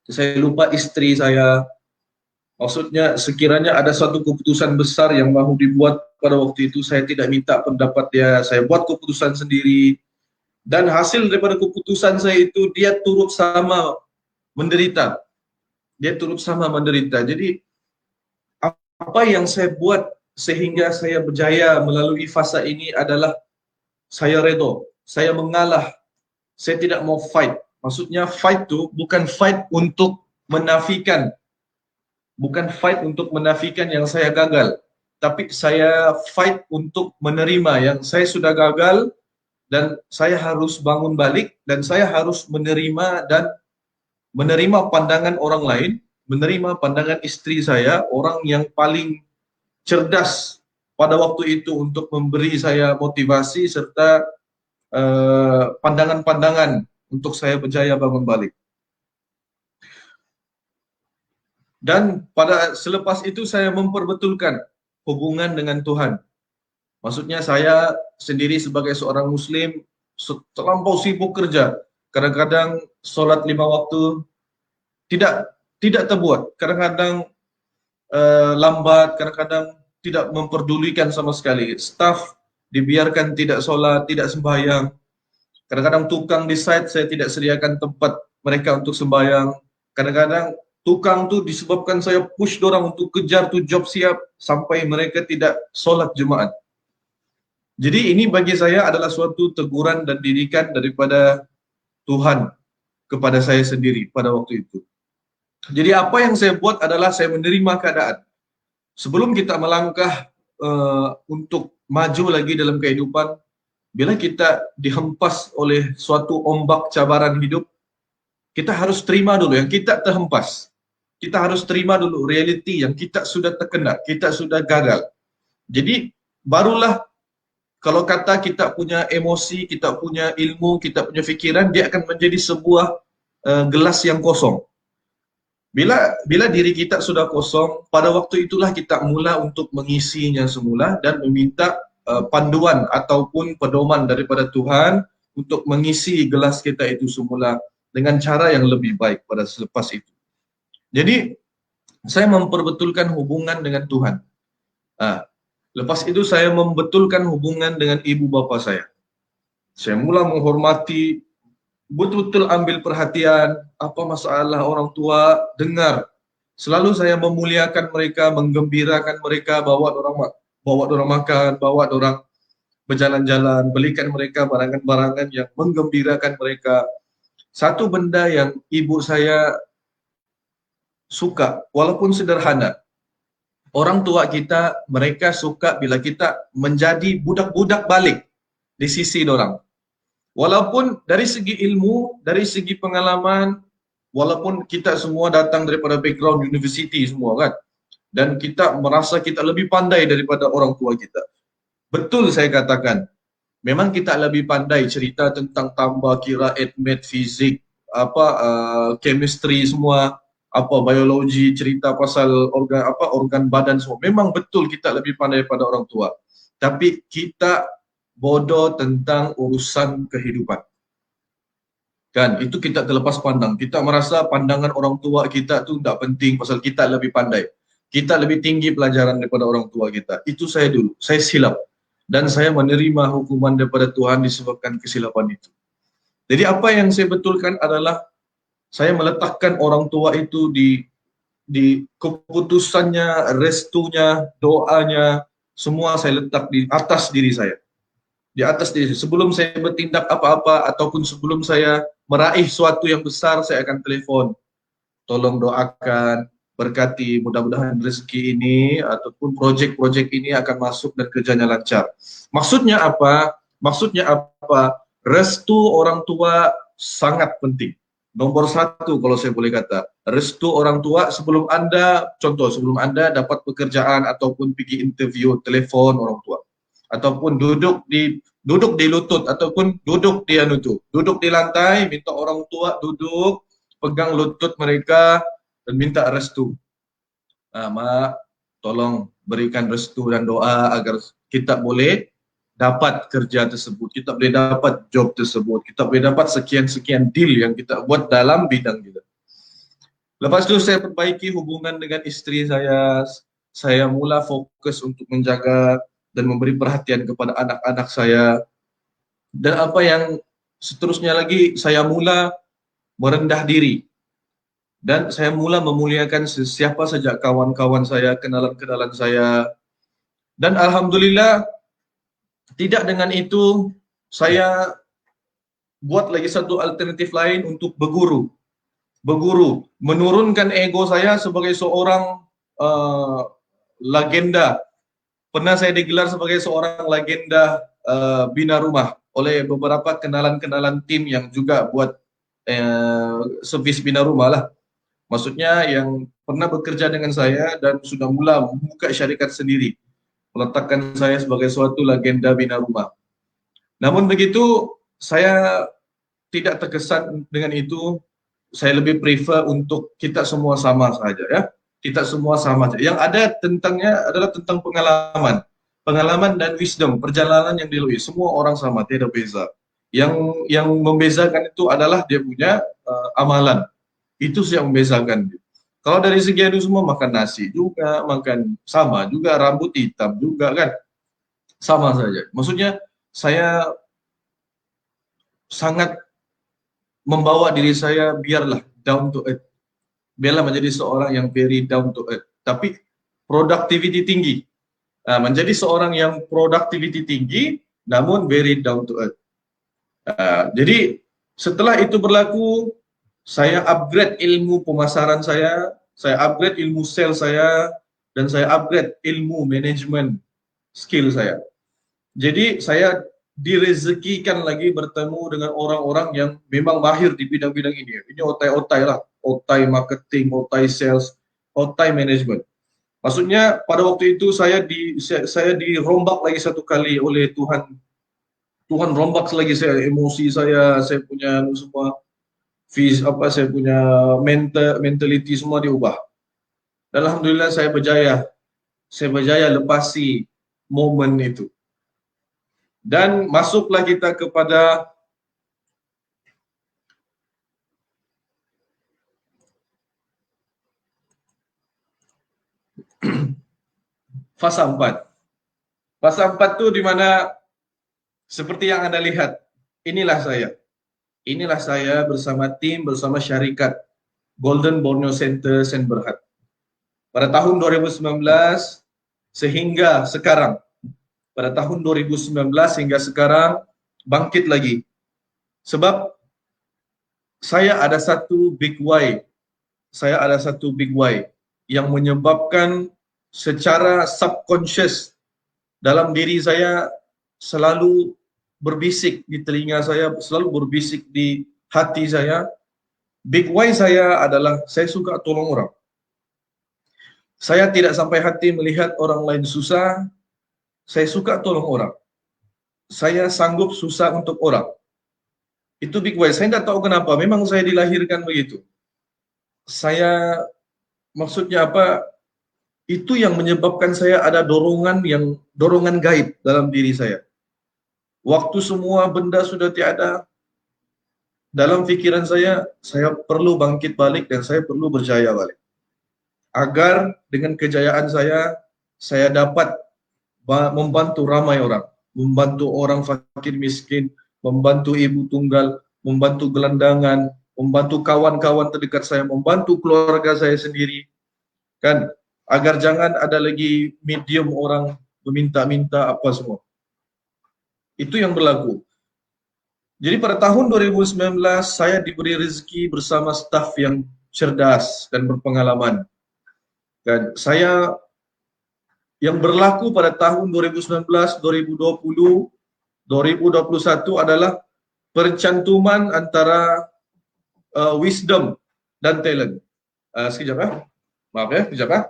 [SPEAKER 2] saya lupa istri saya. Maksudnya sekiranya ada suatu keputusan besar yang mahu dibuat pada waktu itu, saya tidak minta pendapat dia, saya buat keputusan sendiri. Dan hasil daripada keputusan saya itu, dia turut sama menderita. Jadi apa yang saya buat sehingga saya berjaya melalui fasa ini adalah saya redo, saya mengalah, saya tidak mau fight. Maksudnya fight itu bukan fight untuk menafikan, yang saya gagal, tapi saya fight untuk menerima yang saya sudah gagal, dan saya harus bangun balik, dan saya harus menerima pandangan orang lain, menerima pandangan istri saya, orang yang paling cerdas pada waktu itu untuk memberi saya motivasi serta pandangan-pandangan untuk saya berjaya bangun balik. Dan selepas itu saya memperbetulkan hubungan dengan Tuhan. Maksudnya saya sendiri sebagai seorang Muslim terlampau sibuk kerja. Kadang-kadang solat 5 waktu tidak terbuat. Kadang-kadang lambat, kadang-kadang tidak memperdulikan sama sekali. Staf dibiarkan tidak solat, tidak sembahyang. Kadang-kadang tukang di site saya tidak sediakan tempat mereka untuk sembahyang. Kadang-kadang tukang tu disebabkan saya push dorang untuk kejar tu job siap sampai mereka tidak solat Jumaat. Jadi ini bagi saya adalah suatu teguran dan didikan daripada Tuhan kepada saya sendiri pada waktu itu. Jadi apa yang saya buat adalah saya menerima keadaan. Sebelum kita melangkah untuk maju lagi dalam kehidupan, bila kita dihempas oleh suatu ombak cabaran hidup, kita harus terima dulu yang kita terhempas. Kita harus terima dulu realiti yang kita sudah terkena, kita sudah gagal. Jadi barulah kalau kata kita punya emosi, kita punya ilmu, kita punya fikiran, dia akan menjadi sebuah gelas yang kosong. Bila diri kita sudah kosong, pada waktu itulah kita mula untuk mengisinya semula dan meminta panduan ataupun pedoman daripada Tuhan untuk mengisi gelas kita itu semula dengan cara yang lebih baik pada selepas itu. Jadi saya memperbetulkan hubungan dengan Tuhan. Lepas itu saya membetulkan hubungan dengan ibu bapa saya. Saya mula menghormati, betul-betul ambil perhatian, apa masalah orang tua, dengar. Selalu saya memuliakan mereka, menggembirakan mereka, bawa orang makan, bawa orang berjalan-jalan, belikan mereka barangan-barangan yang menggembirakan mereka. Satu benda yang ibu saya suka, walaupun sederhana, orang tua kita, mereka suka bila kita menjadi budak-budak balik di sisi orang. Walaupun dari segi ilmu, dari segi pengalaman, walaupun kita semua datang daripada background university semua kan, dan kita merasa kita lebih pandai daripada orang tua kita. Betul saya katakan, memang kita lebih pandai cerita tentang tambah, kira, admat, fizik, chemistry semua, biologi, cerita pasal organ badan semua. Memang betul kita lebih pandai daripada orang tua. Tapi kita bodoh tentang urusan kehidupan. Kan, itu kita terlepas pandang. Kita merasa pandangan orang tua kita tu tak penting pasal kita lebih pandai. Kita lebih tinggi pelajaran daripada orang tua kita. Itu saya dulu. Saya silap. Dan saya menerima hukuman daripada Tuhan disebabkan kesilapan itu. Jadi apa yang saya betulkan adalah saya meletakkan orang tua itu di keputusannya, restunya, doanya, semua saya letak di atas diri saya. Di atas diri saya. Sebelum saya bertindak apa-apa ataupun sebelum saya meraih suatu yang besar, saya akan telepon. Tolong doakan, berkati, mudah-mudahan rezeki ini ataupun projek-projek ini akan masuk dan kerjanya lancar. Maksudnya apa? Maksudnya apa? Restu orang tua sangat penting. Nomor satu kalau saya boleh kata, restu orang tua sebelum Anda, contoh sebelum Anda dapat pekerjaan ataupun pergi interview, telepon orang tua. Ataupun duduk di lutut ataupun duduk duduk di lantai, minta orang tua duduk, pegang lutut mereka dan minta restu. Mak, tolong berikan restu dan doa agar kita boleh dapat kerja tersebut, kita boleh dapat job tersebut, kita boleh dapat sekian-sekian deal yang kita buat dalam bidang kita. Lepas itu saya perbaiki hubungan dengan istri saya mula fokus untuk menjaga dan memberi perhatian kepada anak-anak saya. Dan apa yang seterusnya lagi, saya mula merendah diri. Dan saya mula memuliakan siapa saja kawan-kawan saya, kenalan-kenalan saya. Dan Alhamdulillah, tidak dengan itu, saya buat lagi satu alternatif lain untuk berguru. Menurunkan ego saya sebagai seorang legenda. Pernah saya digelar sebagai seorang legenda bina rumah oleh beberapa kenalan-kenalan tim yang juga buat servis bina rumah lah. Maksudnya yang pernah bekerja dengan saya dan sudah mula membuka syarikat sendiri, meletakkan saya sebagai suatu legenda bina rumah. Namun begitu, saya tidak terkesan dengan itu. Saya lebih prefer untuk kita semua sama saja ya. Kita semua sama saja. Yang ada tentangnya adalah tentang pengalaman dan wisdom, perjalanan yang dilalui. Semua orang sama, tidak beza. Yang membezakan itu adalah dia punya amalan. Itu yang membezakan. Kalau dari segi itu semua makan nasi juga, makan sama juga, rambut hitam juga kan, sama saja. Maksudnya saya sangat membawa diri saya biarlah down to earth, biarlah menjadi seorang yang very down to earth, tapi productivity tinggi. Menjadi seorang yang productivity tinggi, namun very down to earth. Jadi setelah itu berlaku, saya upgrade ilmu pemasaran saya upgrade ilmu sales saya, dan saya upgrade ilmu manajemen skill saya. Jadi saya direzekikan lagi bertemu dengan orang-orang yang memang mahir di bidang-bidang ini. Ini otai-otai lah, otai marketing, otai sales, otai manajemen. Maksudnya pada waktu itu saya dirombak lagi satu kali oleh Tuhan. Tuhan rombak lagi saya, emosi saya punya semua saya punya mentality semua diubah. Dan alhamdulillah saya berjaya lepasi momen itu. Dan masuklah kita kepada fasa 4. Fasa 4 itu di mana seperti yang Anda lihat, inilah saya. Inilah saya bersama tim, bersama syarikat Golden Borneo Center Sen Berhad. Pada tahun 2019 sehingga sekarang, pada tahun 2019 hingga sekarang, bangkit lagi. Sebab saya ada satu big why. Saya ada satu big why yang menyebabkan secara subconscious dalam diri saya selalu berbisik di telinga saya, selalu berbisik di hati saya. Big why saya adalah saya suka tolong orang. Saya tidak sampai hati melihat orang lain susah. Saya suka tolong orang. Saya sanggup susah untuk orang. Itu big why. Saya tidak tahu kenapa. Memang saya dilahirkan begitu. Saya, maksudnya apa? Itu yang menyebabkan saya ada dorongan gaib dalam diri saya. Waktu semua benda sudah tiada, dalam pikiran saya perlu bangkit balik dan saya perlu berjaya balik. Agar dengan kejayaan saya dapat membantu ramai orang, membantu orang fakir miskin, membantu ibu tunggal, membantu gelandangan, membantu kawan-kawan terdekat saya, membantu keluarga saya sendiri, kan? Agar jangan ada lagi medium orang meminta-minta apa semua. Itu yang berlaku. Jadi pada tahun 2019 saya diberi rezeki bersama staf yang cerdas dan berpengalaman. Dan saya yang berlaku pada tahun 2019, 2020, 2021 adalah percantuman antara wisdom dan talent. Sekejap ya. Maaf ya, sekejap ya.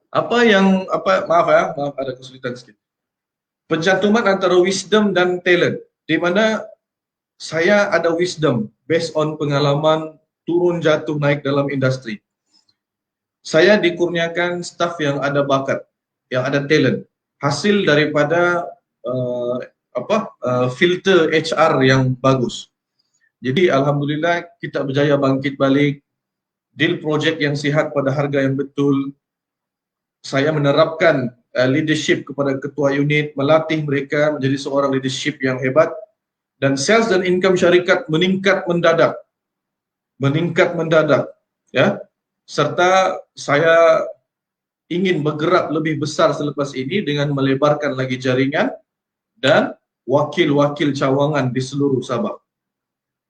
[SPEAKER 2] Maaf ada kesulitan sedikit. Pencantuman antara wisdom dan talent, di mana saya ada wisdom based on pengalaman turun jatuh naik dalam industri. Saya dikurniakan staf yang ada bakat, yang ada talent, hasil daripada filter HR yang bagus. Jadi alhamdulillah kita berjaya bangkit balik, deal project yang sihat pada harga yang betul. Saya menerapkan leadership kepada ketua unit, melatih mereka menjadi seorang leadership yang hebat, dan sales dan income syarikat meningkat mendadak, ya. Serta saya ingin bergerak lebih besar selepas ini dengan melebarkan lagi jaringan dan wakil-wakil cawangan di seluruh Sabah.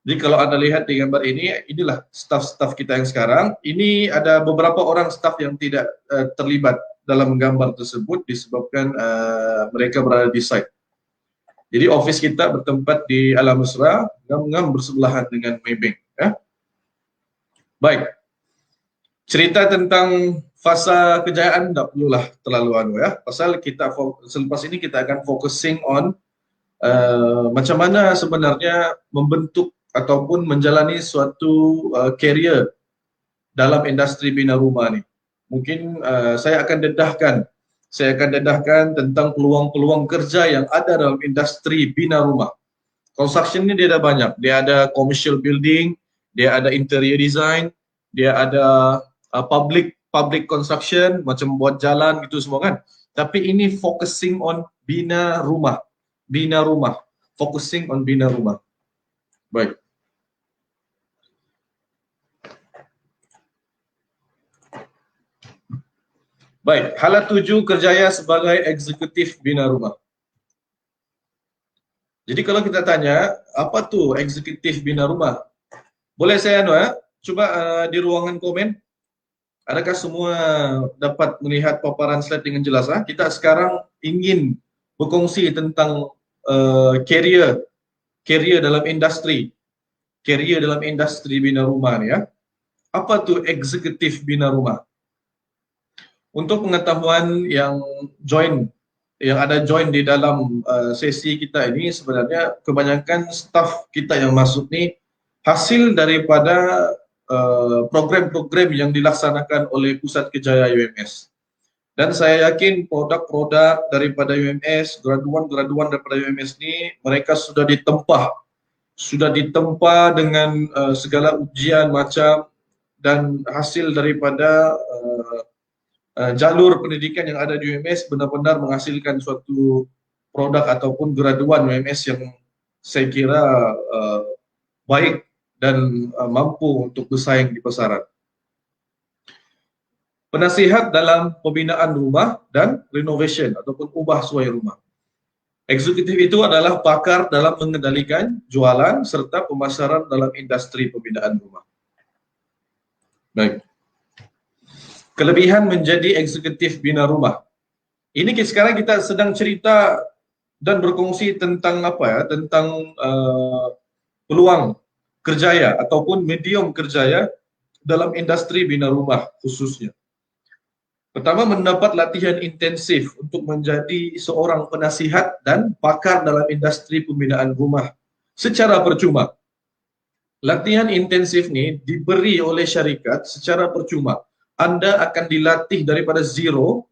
[SPEAKER 2] Jadi kalau Anda lihat di gambar ini, inilah staf-staf kita yang sekarang. Ini ada beberapa orang staf yang tidak terlibat dalam gambar tersebut disebabkan mereka berada di site. Jadi office kita bertempat di Alam Mesra, ngam-ngam bersebelahan dengan Maybank. Ya. Baik, cerita tentang fasa kejayaan tidak perlulah terlalu ya. Pasal kita selepas ini kita akan focusing on macam mana sebenarnya membentuk ataupun menjalani suatu career dalam industri bina rumah ni. Mungkin saya akan dedahkan tentang peluang-peluang kerja yang ada dalam industri bina rumah. Construction ni dia ada banyak. Dia ada commercial building, dia ada interior design, dia ada public construction, macam buat jalan gitu semua kan. Tapi ini focusing on bina rumah. Focusing on bina rumah. Baik. Baik, hala 7 kerjaya sebagai eksekutif bina rumah. Jadi kalau kita tanya, apa tu eksekutif bina rumah? Boleh saya cuba di ruangan komen. Adakah semua dapat melihat paparan slide dengan jelas? Kita sekarang ingin berkongsi tentang career dalam industri. Career dalam industri bina rumah ni ya. Apa tu eksekutif bina rumah? Untuk pengetahuan yang ada join di dalam sesi kita ini, sebenarnya kebanyakan staf kita yang masuk ni hasil daripada program-program yang dilaksanakan oleh Pusat Kejayaan UMS. Dan saya yakin produk-produk daripada UMS, graduan daripada UMS ni, mereka sudah ditempah sudah ditempa dengan segala ujian macam dan hasil daripada jalur pendidikan yang ada di UMS benar-benar menghasilkan suatu produk ataupun graduan UMS yang saya kira baik dan mampu untuk bersaing di pasaran. Penasihat dalam pembinaan rumah dan renovation ataupun ubah suai rumah. Eksekutif itu adalah pakar dalam mengendalikan jualan serta pemasaran dalam industri pembinaan rumah. Baik. Kelebihan menjadi eksekutif bina rumah. Ini sekarang kita sedang cerita dan berkongsi tentang apa ya? Tentang peluang kerjaya ataupun medium kerjaya dalam industri bina rumah khususnya. Pertama, mendapat latihan intensif untuk menjadi seorang penasihat dan pakar dalam industri pembinaan rumah secara percuma. Latihan intensif ini diberi oleh syarikat secara percuma. Anda akan dilatih daripada zero,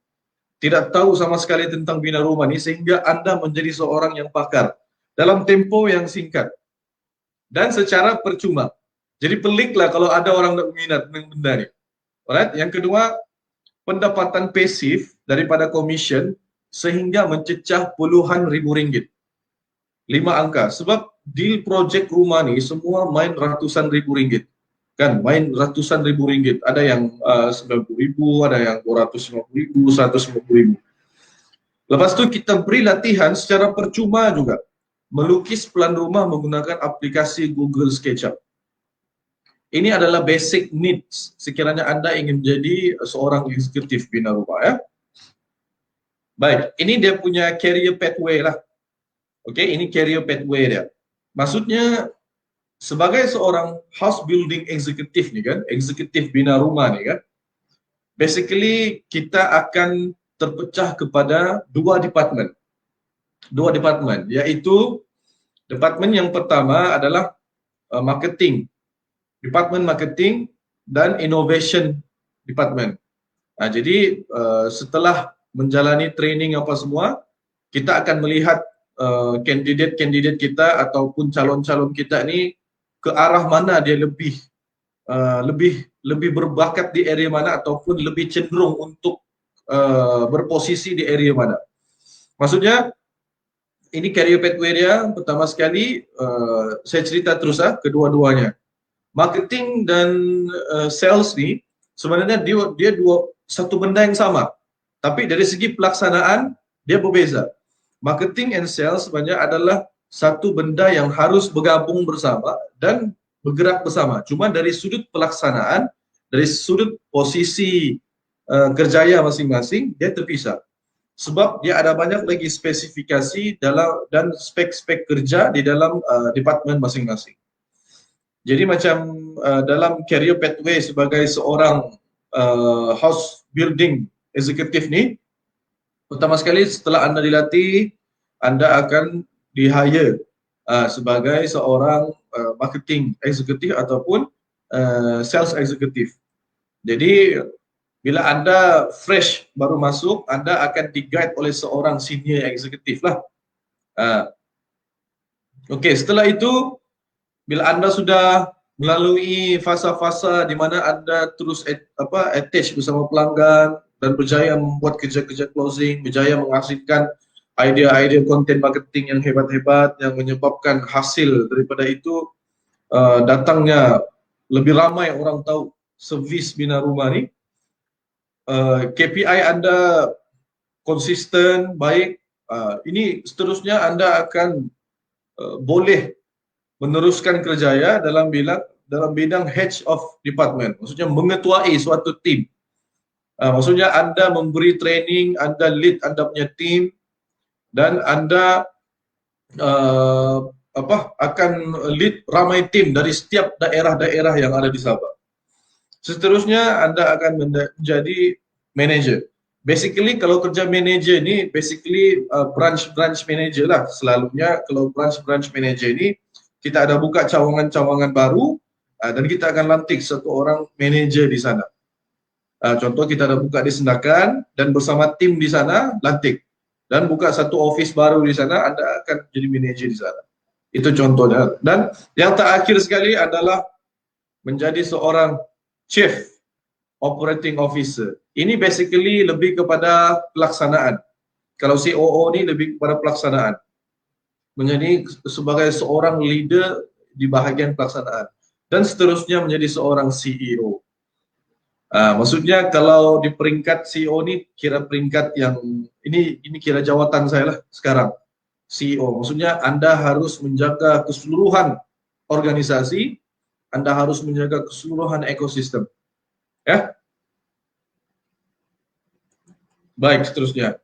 [SPEAKER 2] tidak tahu sama sekali tentang bina rumah ini, sehingga Anda menjadi seorang yang pakar dalam tempo yang singkat dan secara percuma. Jadi peliklah kalau ada orang yang minat dengan benda ini. Alright, yang kedua, pendapatan pasif daripada commission sehingga mencecah puluhan ribu ringgit. 5 angka. Sebab deal projek rumah ni semua main ratusan ribu ringgit. Kan, main ratusan ribu ringgit. Ada yang 90,000, ada yang 250,000, 150,000. Lepas tu kita beri latihan secara percuma juga. Melukis plan rumah menggunakan aplikasi Google SketchUp. Ini adalah basic needs sekiranya Anda ingin menjadi seorang eksekutif bina rumah ya. Baik, ini dia punya career pathway lah. Okey, ini career pathway dia. Maksudnya sebagai seorang house building eksekutif ni kan, eksekutif bina rumah ni kan, basically kita akan terpecah kepada dua department. Dua department, iaitu department yang pertama adalah marketing. Department marketing dan innovation department. Jadi setelah menjalani training apa semua, kita akan melihat kandidat-kandidat kita ataupun calon-calon kita ni ke arah mana dia lebih berbakat di area mana ataupun lebih cenderung untuk berposisi di area mana. Maksudnya ini career pathway dia. Pertama sekali saya cerita terus kedua-duanya. Marketing dan sales ni sebenarnya dia satu benda yang sama, tapi dari segi pelaksanaan dia berbeza. Marketing and sales sebenarnya adalah satu benda yang harus bergabung bersama dan bergerak bersama. Cuma dari sudut pelaksanaan, dari sudut posisi kerjaya masing-masing dia terpisah. Sebab dia ada banyak lagi spesifikasi dan spek-spek kerja di dalam department masing-masing. Jadi macam dalam career pathway sebagai seorang house building eksekutif ni, pertama sekali setelah Anda dilatih, Anda akan di-hire sebagai seorang marketing eksekutif ataupun sales eksekutif. Jadi bila Anda fresh baru masuk, Anda akan di-guide oleh seorang senior eksekutif lah. Okey, setelah itu bila Anda sudah melalui fasa-fasa di mana Anda terus attach bersama pelanggan dan berjaya membuat kerja-kerja closing, berjaya menghasilkan idea-idea konten marketing yang hebat-hebat yang menyebabkan hasil daripada itu datangnya lebih ramai orang tahu servis bina rumah ni, KPI Anda konsisten, baik, ini seterusnya Anda akan boleh meneruskan kerjaya dalam bidang head of department, maksudnya mengetuai suatu tim. Maksudnya Anda memberi training, Anda lead Anda punya tim dan Anda akan lead ramai tim dari setiap daerah-daerah yang ada di Sabah. Seterusnya Anda akan menjadi manager. Basically kalau kerja manager ni basically branch manager lah selalunya. Kalau branch manager ni kita ada buka cawangan-cawangan baru dan kita akan lantik satu orang manager di sana. Contoh kita ada buka di Sendakan dan bersama tim di sana lantik, dan buka satu office baru di sana, Anda akan jadi manager di sana. Itu contohnya. Dan yang terakhir sekali adalah menjadi seorang Chief Operating Officer. Ini basically lebih kepada pelaksanaan. Kalau COO ini lebih kepada pelaksanaan. Menjadi sebagai seorang leader di bahagian pelaksanaan. Dan seterusnya menjadi seorang CEO. Maksudnya kalau di peringkat CEO ini kira peringkat yang ini kira jawatan saya lah sekarang. CEO, maksudnya Anda harus menjaga keseluruhan organisasi, Anda harus menjaga keseluruhan ekosistem. Ya. Baik, seterusnya.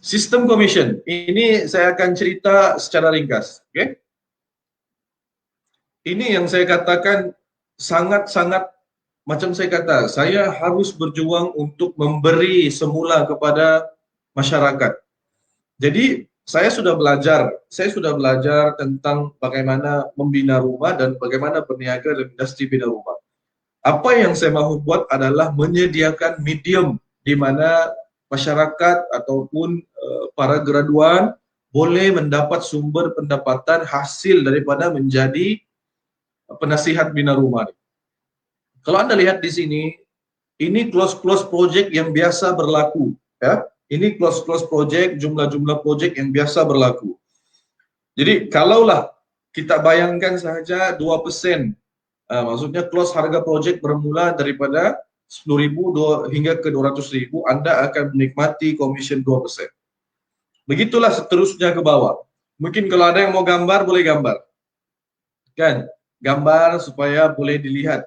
[SPEAKER 2] Sistem commission. Ini saya akan cerita secara ringkas, oke? Ini yang saya katakan sangat-sangat, macam saya kata, saya harus berjuang untuk memberi semula kepada masyarakat. Jadi saya sudah belajar tentang bagaimana membina rumah dan bagaimana berniaga dalam industri bina rumah. Apa yang saya mahu buat adalah menyediakan medium di mana masyarakat ataupun para graduan boleh mendapat sumber pendapatan hasil daripada menjadi penasihat bina rumah. Kalau Anda lihat di sini, ini close project yang biasa berlaku, ya. Ini close project, jumlah-jumlah project yang biasa berlaku. Jadi kalaulah kita bayangkan saja 2%, maksudnya close harga project bermula daripada 10.000 hingga ke 200.000, Anda akan menikmati commission 2%. Begitulah seterusnya ke bawah. Mungkin kalau ada yang mau gambar, boleh gambar. Kan? Gambar supaya boleh dilihat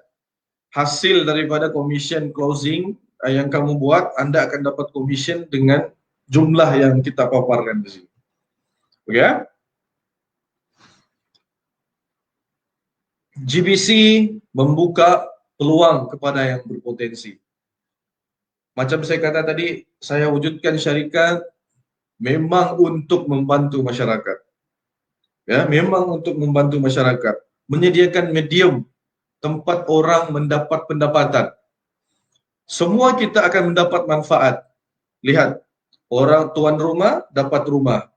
[SPEAKER 2] hasil daripada commission closing yang kamu buat, Anda akan dapat commission dengan jumlah yang kita paparkan di sini. Oke? GBC membuka peluang kepada yang berpotensi. Macam saya kata tadi, saya wujudkan syarikat memang untuk membantu masyarakat. Ya, memang untuk membantu masyarakat. Menyediakan medium tempat orang mendapat pendapatan. Semua kita akan mendapat manfaat. Lihat, orang tuan rumah dapat rumah,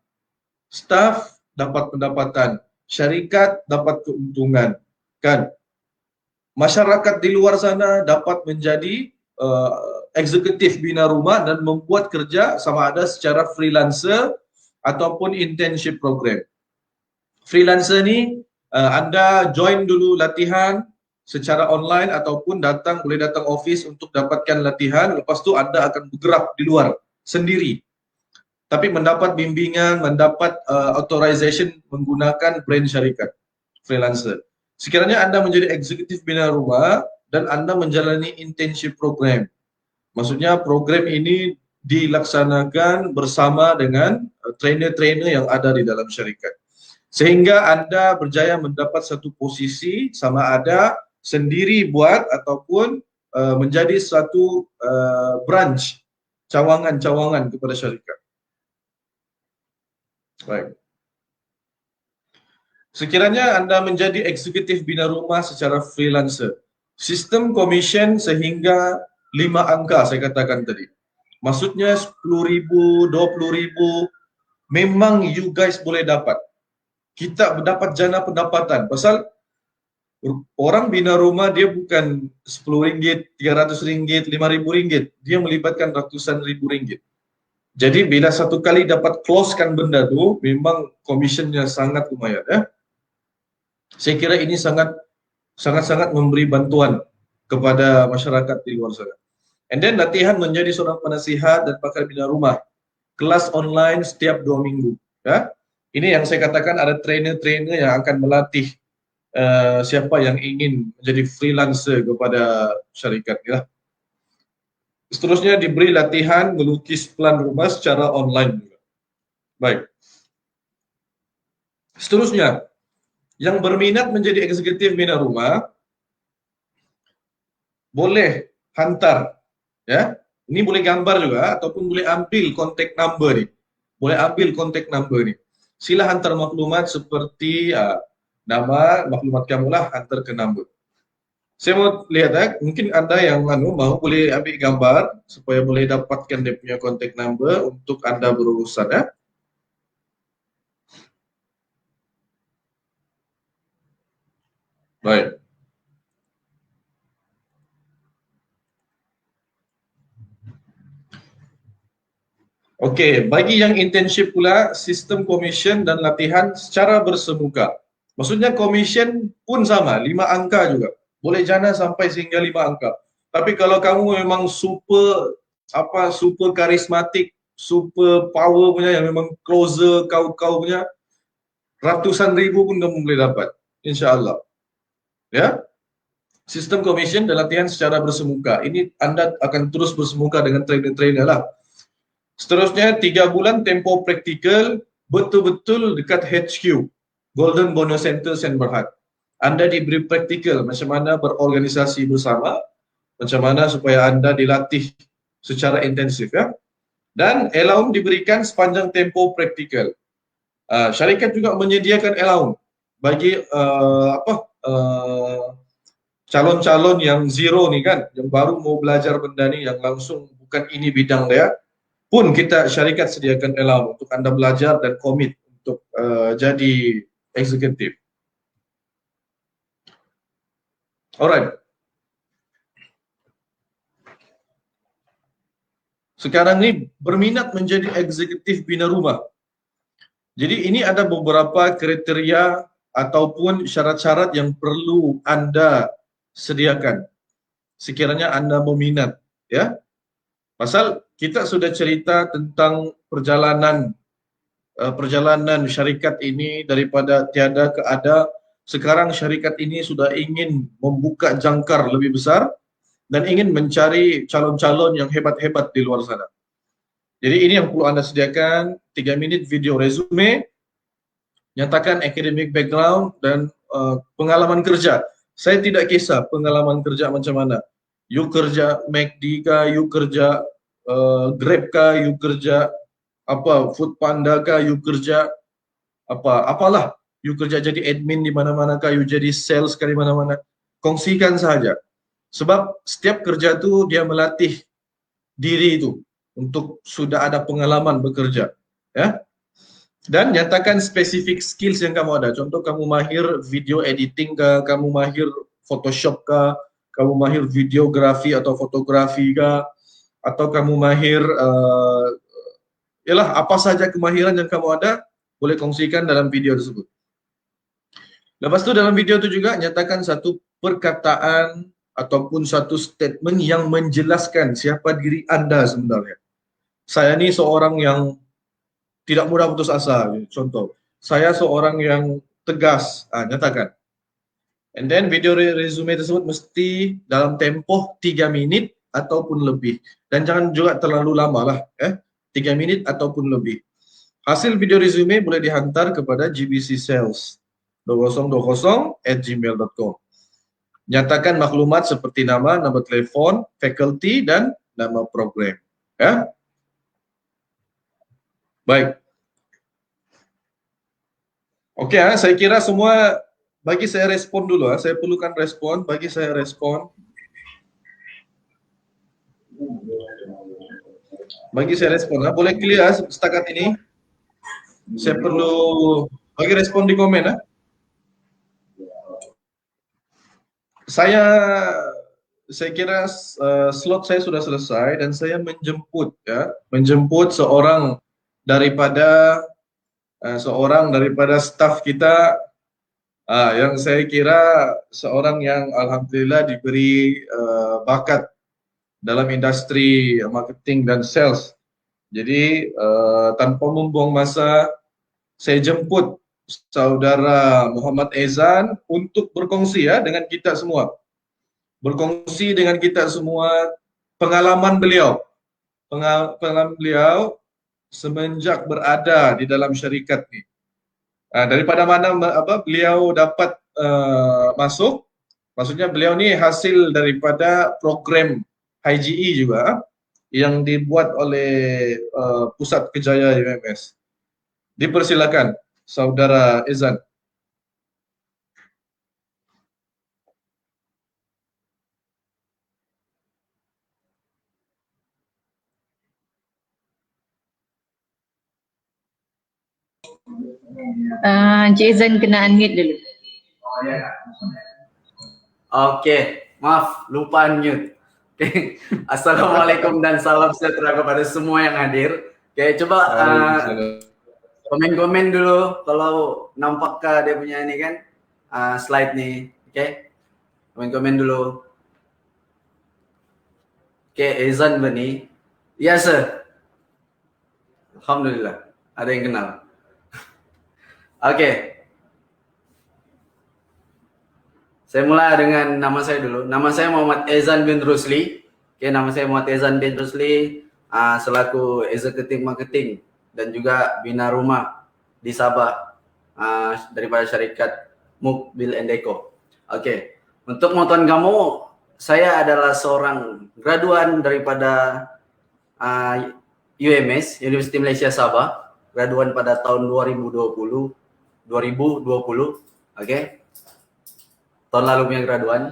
[SPEAKER 2] staf dapat pendapatan, syarikat dapat keuntungan, kan? Masyarakat di luar sana dapat menjadi eksekutif bina rumah dan membuat kerja sama ada secara freelancer ataupun internship program. Freelancer ni Anda join dulu latihan secara online ataupun boleh datang office untuk dapatkan latihan, lepas tu Anda akan bergerak di luar sendiri. Tapi mendapat bimbingan, mendapat authorization menggunakan brand syarikat freelancer. Sekiranya Anda menjadi eksekutif bina rumah dan Anda menjalani internship program. Maksudnya program ini dilaksanakan bersama dengan trainer-trainer yang ada di dalam syarikat. Sehingga Anda berjaya mendapat satu posisi sama ada sendiri buat ataupun menjadi satu branch, cawangan-cawangan kepada syarikat. Baik. Sekiranya Anda menjadi eksekutif bina rumah secara freelancer, sistem commission sehingga 5 angka saya katakan tadi. Maksudnya 10.000, 20.000, memang you guys boleh dapat. Kita dapat jana pendapatan. Pasal orang bina rumah dia bukan RM10, RM300, RM5.000. Dia melibatkan ratusan ribu ringgit. Jadi bila satu kali dapat closekan benda tu, memang commissionnya sangat lumayan. Saya kira ini sangat-sangat memberi bantuan kepada masyarakat di luar sana. And then latihan menjadi seorang penasihat dan pakar bina rumah. Kelas online setiap 2 minggu. Ya. Ini yang saya katakan ada trainer-trainer yang akan melatih siapa yang ingin menjadi freelancer kepada syarikat. Ya. Seterusnya diberi latihan melukis plan rumah secara online. Baik. Seterusnya, yang berminat menjadi eksekutif bina rumah boleh hantar, ya. Ini boleh gambar juga ataupun boleh ambil kontak number ni. Boleh ambil kontak number ni. Sila hantar maklumat seperti nama, maklumat kamu lah, hantar ke number. Saya mau lihat mungkin Anda yang mau boleh ambil gambar supaya boleh dapatkan dia punya kontak number untuk Anda berurusan. Baik. Okey, bagi yang internship pula, sistem commission dan latihan secara bersemuka. Maksudnya commission pun sama, 5 angka juga. Boleh jana sampai sehingga 5 angka. Tapi kalau kamu memang super karismatik, super power punya, yang memang closer kau punya, ratusan ribu pun kamu boleh dapat, insya-Allah. Ya. Sistem commission dan latihan secara bersemuka. Ini Anda akan terus bersemuka dengan trainer-trainer lah. Seterusnya 3 bulan tempo praktikal betul-betul dekat HQ, Golden Bonus Center Saint Berhad. Anda diberi praktikal macam mana berorganisasi bersama, macam mana supaya Anda dilatih secara intensif ya. Dan allowance diberikan sepanjang tempo praktikal. Syarikat juga menyediakan allowance bagi calon-calon yang zero ni kan, yang baru mau belajar benda ni, yang langsung bukan ini bidang dia, pun kita syarikat sediakan allowance untuk Anda belajar dan komit untuk jadi eksekutif. Alright. Sekarang ni berminat menjadi eksekutif bina rumah. Jadi ini ada beberapa kriteria ataupun syarat-syarat yang perlu Anda sediakan sekiranya Anda berminat, ya. Pasal kita sudah cerita tentang perjalanan syarikat ini daripada tiada ke ada. Sekarang syarikat ini sudah ingin membuka jangkar lebih besar dan ingin mencari calon-calon yang hebat-hebat di luar sana. Jadi ini yang perlu Anda sediakan, 3 minit video resume, nyatakan academic background dan pengalaman kerja. Saya tidak kisah pengalaman kerja macam mana. You kerja McD kah, you kerja Grab kah, you kerja Food Panda kah, you kerja apalah, you kerja jadi admin di mana-mana kah, you jadi sales kah di mana-mana. Kongsikan saja. Sebab setiap kerja tu dia melatih diri itu untuk sudah ada pengalaman bekerja, ya. Dan nyatakan spesifik skills yang kamu ada. Contoh kamu mahir video editing kah, kamu mahir Photoshop kah, kamu mahir videografi atau fotografi kah, atau kamu mahir ialah apa saja kemahiran yang kamu ada, boleh kongsikan dalam video tersebut. Lepas tu dalam video itu juga nyatakan satu perkataan ataupun satu statement yang menjelaskan siapa diri Anda sebenarnya. Saya ni seorang yang tidak mudah putus asa, contoh. Saya seorang yang tegas, nyatakan. And then video resume tersebut mesti dalam tempoh 3 minit ataupun lebih. Dan jangan juga terlalu lama lah, 3 minit ataupun lebih. Hasil video resume boleh dihantar kepada GBC Sales 2020@gmail.com. Nyatakan maklumat seperti nama, nombor telefon, faculty dan nama program. Ya. Baik. Okey, saya kira semua bagi saya respon dulu. Saya perlukan respon, bagi saya respon. Bagi saya respon. Boleh clear setakat ini? Saya perlu bagi respon di komen. Saya kira slot saya sudah selesai dan saya menjemput seorang daripada staf kita yang saya kira seorang yang alhamdulillah diberi bakat dalam industri marketing dan sales. Jadi tanpa membuang masa, saya jemput saudara Muhammad Ezan untuk berkongsi dengan kita semua. Berkongsi dengan kita semua pengalaman beliau. Pengalaman beliau semenjak berada di dalam syarikat ni. Daripada mana beliau dapat masuk, maksudnya beliau ni hasil daripada program HGE juga yang dibuat oleh Pusat Kejaya UMS. Dipersilakan Saudara Ezan.
[SPEAKER 1] Encik Ezan kena unmute dulu.
[SPEAKER 3] Oke, maaf lupa unmute. Oke. Assalamualaikum dan salam sejahtera kepada semua yang hadir. Oke, coba komen-komen dulu kalau nampakkah dia punya ini kan slide nih. Oke. Komen-komen dulu. Oke, Ezan Bani. Iya, sir. Alhamdulillah, ada yang kenal. Oke. Saya mulai dengan nama saya dulu. Nama saya Muhammad Ezan bin Rusli. Oke, nama saya Muhammad Ezan bin Rusli, selaku eksekutif marketing dan juga bina rumah di Sabah daripada syarikat Mukbil and Deco. Oke, untuk pengetahuan kamu, saya adalah seorang graduan daripada UMS, Universiti Malaysia Sabah, graduan pada tahun 2020. Oke. Tahun lalu punya graduan.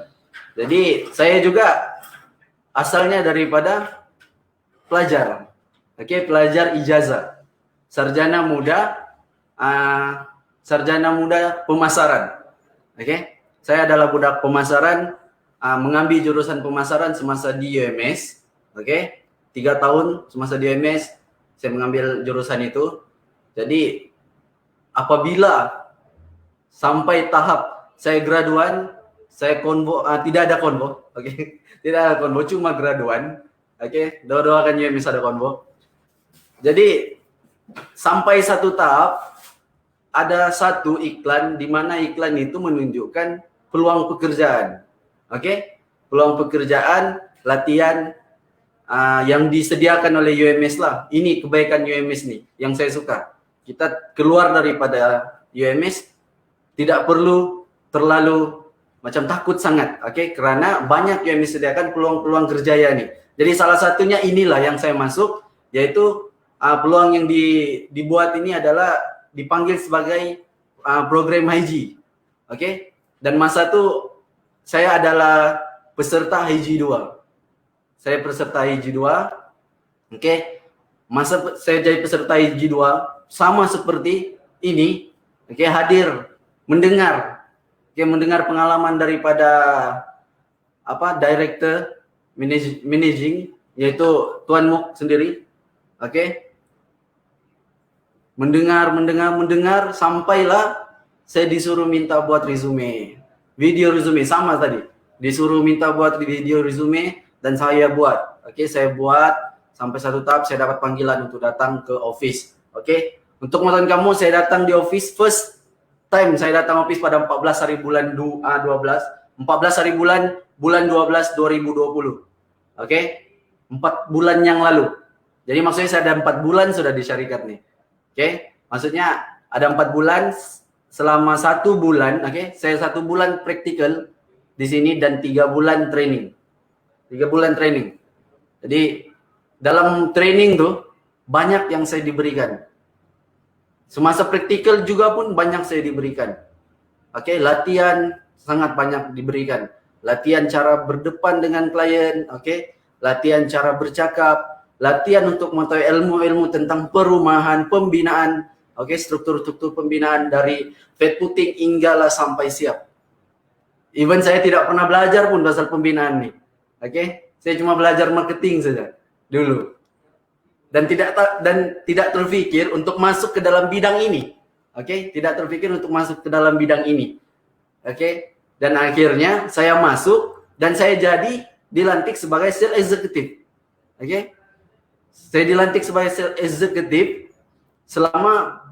[SPEAKER 3] Jadi saya juga asalnya daripada pelajar. Oke, pelajar ijazah. Sarjana muda pemasaran. Oke. Saya adalah budak pemasaran, mengambil jurusan pemasaran semasa di UMS. Oke. 3 tahun semasa di UMS saya mengambil jurusan itu. Jadi apabila sampai tahap saya graduan, saya konvo, tidak ada konvo, oke, tidak ada konvo, cuma graduan, oke, doakan UMS ada konvo. Jadi sampai satu tahap ada satu iklan di mana iklan itu menunjukkan peluang pekerjaan, oke, peluang pekerjaan, latihan yang disediakan oleh UMS lah. Ini kebaikan UMS nih, yang saya suka. Kita keluar daripada UMS tidak perlu terlalu macam takut sangat, oke? Karena banyak yang disediakan peluang-peluang kerja ya nih. Jadi salah satunya inilah yang saya masuk, yaitu peluang yang dibuat ini adalah dipanggil sebagai program haji, oke? Dan masa itu saya adalah peserta haji 2. Saya peserta haji 2, oke? Masa saya jadi peserta haji 2 sama seperti ini, oke? Hadir, mendengar pengalaman daripada director managing, yaitu Tuan Muk sendiri, oke? Mendengar sampailah saya disuruh minta buat resume, video resume sama tadi, disuruh minta buat video resume dan saya buat, oke? Saya buat sampai satu tahap saya dapat panggilan untuk datang ke office, oke? Untuk pengetahuan kamu, saya datang di office first time, saya datang office pada 14 hari bulan 12, 14 hari bulan 12 2020. Oke? 4 bulan yang lalu. Jadi maksudnya saya ada 4 bulan sudah di syarikat nih. Oke? Maksudnya ada 4 bulan, selama 1 bulan, oke? Saya 1 bulan praktikal di sini dan 3 bulan training. 3 bulan training. Jadi dalam training tuh banyak yang saya diberikan. Semasa praktikal juga pun banyak saya diberikan. Oke, latihan sangat banyak diberikan. Latihan cara berdepan dengan klien, oke. Latihan cara bercakap, latihan untuk mengetahui ilmu-ilmu tentang perumahan, pembinaan, oke, struktur-struktur pembinaan dari fed putting hinggalah sampai siap. Even saya tidak pernah belajar pun pasal pembinaan nih. Oke, saya cuma belajar marketing saja dulu. Dan tidak terpikir untuk masuk ke dalam bidang ini. Oke, tidak terpikir untuk masuk ke dalam bidang ini. Oke, dan akhirnya saya masuk dan saya jadi dilantik sebagai sales executive. Oke, saya dilantik sebagai sales executive selama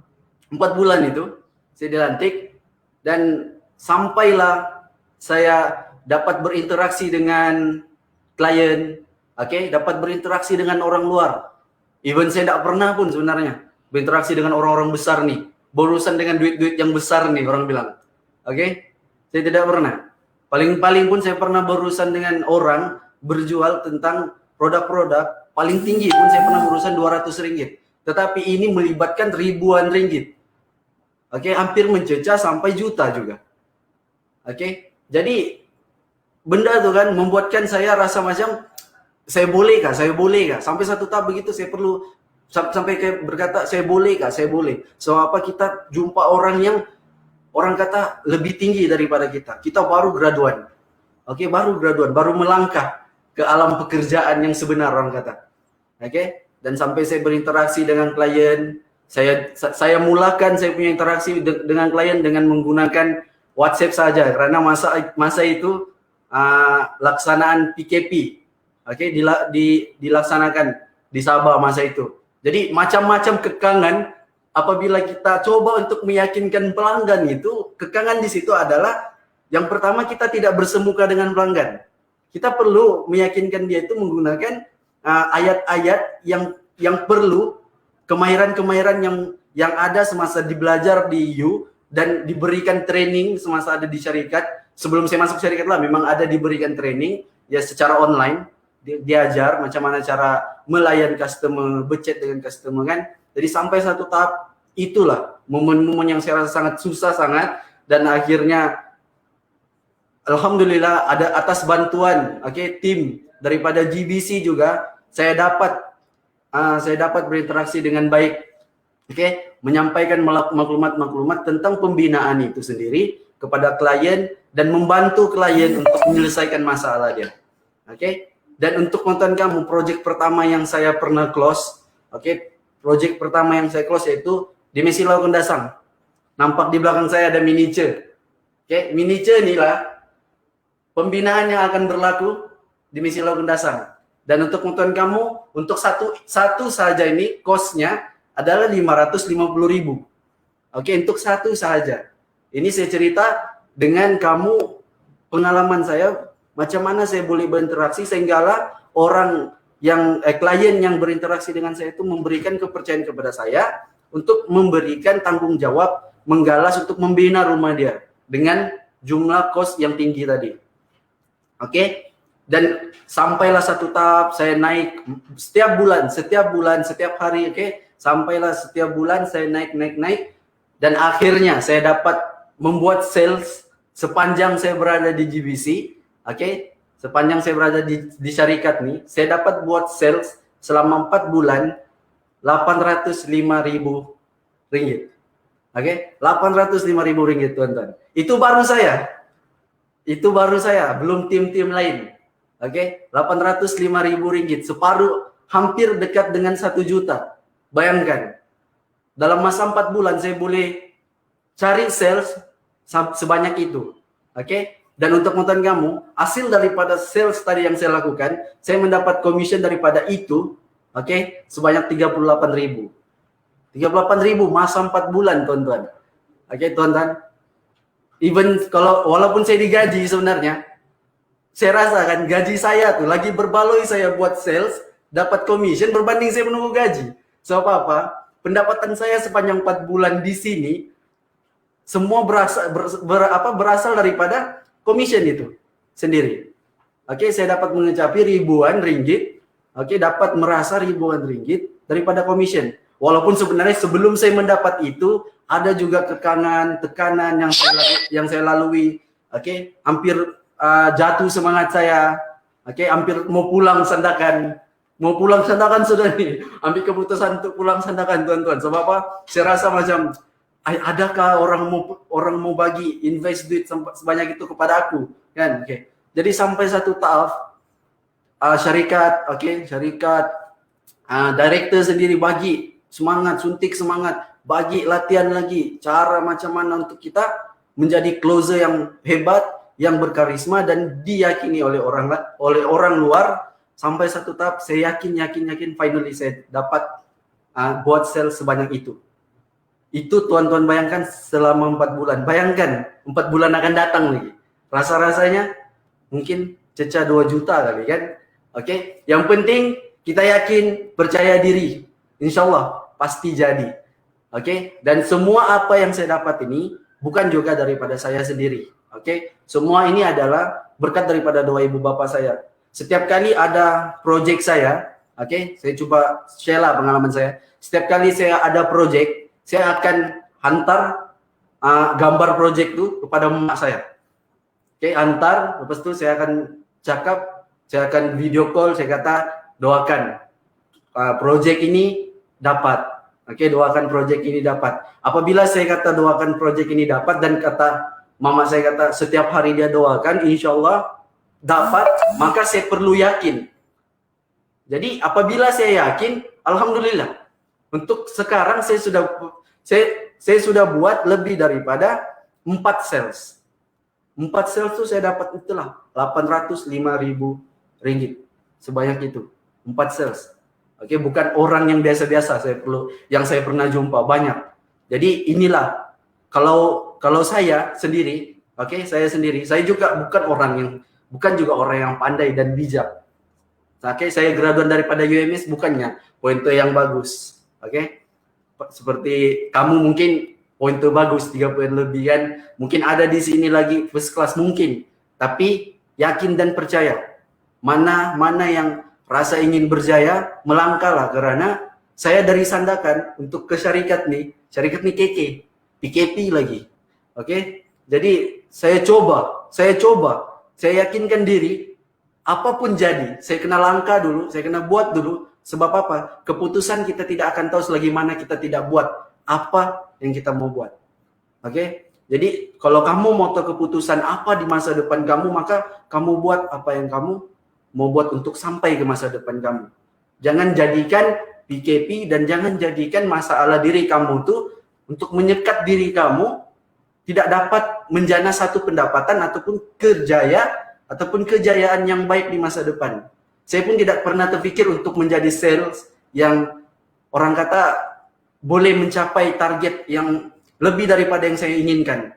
[SPEAKER 3] 4 bulan itu. Saya dilantik dan sampailah saya dapat berinteraksi dengan klien, oke, dapat berinteraksi dengan orang luar. Even saya tidak pernah pun sebenarnya berinteraksi dengan orang-orang besar nih, berurusan dengan duit-duit yang besar nih orang bilang. Oke? Saya tidak pernah. Paling-paling pun saya pernah berurusan dengan orang berjual tentang produk-produk paling tinggi pun saya pernah berurusan 200 ringgit. Tetapi ini melibatkan ribuan ringgit. Oke, hampir mencecah sampai juta juga. Oke? Jadi benda itu kan membuatkan saya rasa macam saya boleh kah? Sampai satu tahap begitu saya perlu sampai kayak berkata saya boleh kah? Saya boleh. So apa kita jumpa orang yang orang kata lebih tinggi daripada kita. Kita baru graduan. Oke, baru graduan, baru melangkah ke alam pekerjaan yang sebenar orang kata. Oke, dan sampai saya berinteraksi dengan klien, saya mulakan saya punya interaksi dengan klien dengan menggunakan WhatsApp saja karena masa itu laksanaan PKP, oke, dilaksanakan di Sabah masa itu. Jadi macam-macam kekangan apabila kita coba untuk meyakinkan pelanggan itu, kekangan di situ adalah yang pertama kita tidak bersemuka dengan pelanggan. Kita perlu meyakinkan dia itu menggunakan ayat-ayat yang perlu, kemahiran-kemahiran yang ada semasa belajar di U dan diberikan training semasa ada di syarikat. Sebelum saya masuk syarikat lah memang ada diberikan training ya secara online, diajar macam mana cara melayan customer, bechat dengan customer kan. Jadi sampai satu tahap itulah momen-momen yang saya rasa sangat susah sangat, dan akhirnya alhamdulillah ada atas bantuan tim daripada GBC juga saya dapat berinteraksi dengan baik, menyampaikan maklumat-maklumat tentang pembinaan itu sendiri kepada klien dan membantu klien untuk menyelesaikan masalah dia. Dan untuk konten kamu, project pertama yang saya pernah close, project pertama yang saya close yaitu di Misi Lau Kendasang. Nampak di belakang saya ada miniature. Miniature inilah pembinaan yang akan berlaku di Misi Lau Kendasang. Dan untuk konten kamu, untuk satu saja ini cost-nya adalah 550.000. Untuk satu saja. Ini saya cerita dengan kamu pengalaman saya, macam mana saya boleh berinteraksi sehinggalah orang yang klien yang berinteraksi dengan saya itu memberikan kepercayaan kepada saya untuk memberikan tanggung jawab menggalas untuk membina rumah dia dengan jumlah cost yang tinggi tadi. Dan sampailah satu tahap saya naik setiap bulan, setiap hari, sampailah setiap bulan saya naik, dan akhirnya saya dapat membuat sales sepanjang saya berada di GBC, sepanjang saya berada di syarikat nih, saya dapat buat sales selama 4 bulan 805.000 ringgit. 805.000 ringgit teman-teman. Itu baru saya, belum tim-tim lain. 805.000 ringgit, separuh, hampir dekat dengan 1 juta. Bayangkan, dalam masa 4 bulan saya boleh cari sales sebanyak itu. Dan untuk konten kamu, hasil daripada sales tadi yang saya lakukan, saya mendapat commission daripada itu, sebanyak 38.000. 38.000 masa 4 bulan, teman-teman. Teman-teman. Even walaupun saya digaji sebenarnya, saya rasa kan gaji saya tuh lagi berbaloi saya buat sales, dapat commission berbanding saya menunggu gaji. So apa? Pendapatan saya sepanjang 4 bulan di sini semua berasal daripada commission itu sendiri. Saya dapat mencapai ribuan ringgit, dapat merasa ribuan ringgit daripada commission. Walaupun sebenarnya sebelum saya mendapat itu ada juga tekanan yang saya lalui, hampir jatuh semangat saya, hampir mau pulang sandakan sudah nih, ambil keputusan untuk pulang sandakan tuan-tuan. Sebab apa? Saya rasa macam adakah orang mau bagi invest duit sebanyak itu kepada aku, kan? Jadi sampai satu tahap syarikat director sendiri bagi semangat, suntik semangat, bagi latihan lagi cara macam mana untuk kita menjadi closer yang hebat, yang berkarisma dan diyakini oleh orang luar. Sampai satu tahap saya yakin finally saya dapat buat sales sebanyak itu. Itu tuan-tuan bayangkan selama 4 bulan. Bayangkan 4 bulan akan datang lagi. Rasa-rasanya mungkin cecah 2 juta kali kan. Yang penting kita yakin, percaya diri. Insyaallah pasti jadi. Dan semua apa yang saya dapat ini bukan juga daripada saya sendiri. Semua ini adalah berkat daripada doa ibu bapak saya. Setiap kali ada project saya, saya coba share lah pengalaman saya. Setiap kali saya ada project, saya akan hantar gambar project itu kepada mak saya. Hantar, lepas itu saya akan cakap, saya akan video call, saya kata doakan project ini dapat. Doakan project ini dapat. Apabila saya kata doakan project ini dapat dan kata mama saya kata setiap hari dia doakan, insya Allah dapat, maka saya perlu yakin. Jadi apabila saya yakin, alhamdulillah. Untuk sekarang saya sudah buat lebih daripada 4 sales. 4 sales itu saya dapat itulah 805.000 ringgit. Sebanyak itu. 4 sales. Oke, bukan orang yang biasa-biasa yang saya pernah jumpa banyak. Jadi inilah kalau saya sendiri, saya juga bukan juga orang yang pandai dan bijak. Oke, saya graduan daripada UMS bukannya pointer yang bagus. Oke. Seperti kamu mungkin pointer bagus 3 poin lebih kan. Mungkin ada di sini lagi first class mungkin. Tapi yakin dan percaya. Mana yang rasa ingin berjaya, melangkahlah karena saya dari Sandakan untuk ke syarikat nih keke, PKP lagi. Oke. Jadi saya coba, saya yakinkan diri apapun jadi, saya kena langkah dulu, saya kena buat dulu. Sebab apa? Keputusan kita tidak akan tahu selagi mana kita tidak buat apa yang kita mau buat. Oke? Jadi kalau kamu mau tahu keputusan apa di masa depan kamu, maka kamu buat apa yang kamu mau buat untuk sampai ke masa depan kamu. Jangan jadikan PKP dan jangan jadikan masalah diri kamu tuh untuk menyekat diri kamu tidak dapat menjana satu pendapatan ataupun kejayaan yang baik di masa depan. Saya pun tidak pernah terpikir untuk menjadi sales yang orang kata boleh mencapai target yang lebih daripada yang saya inginkan.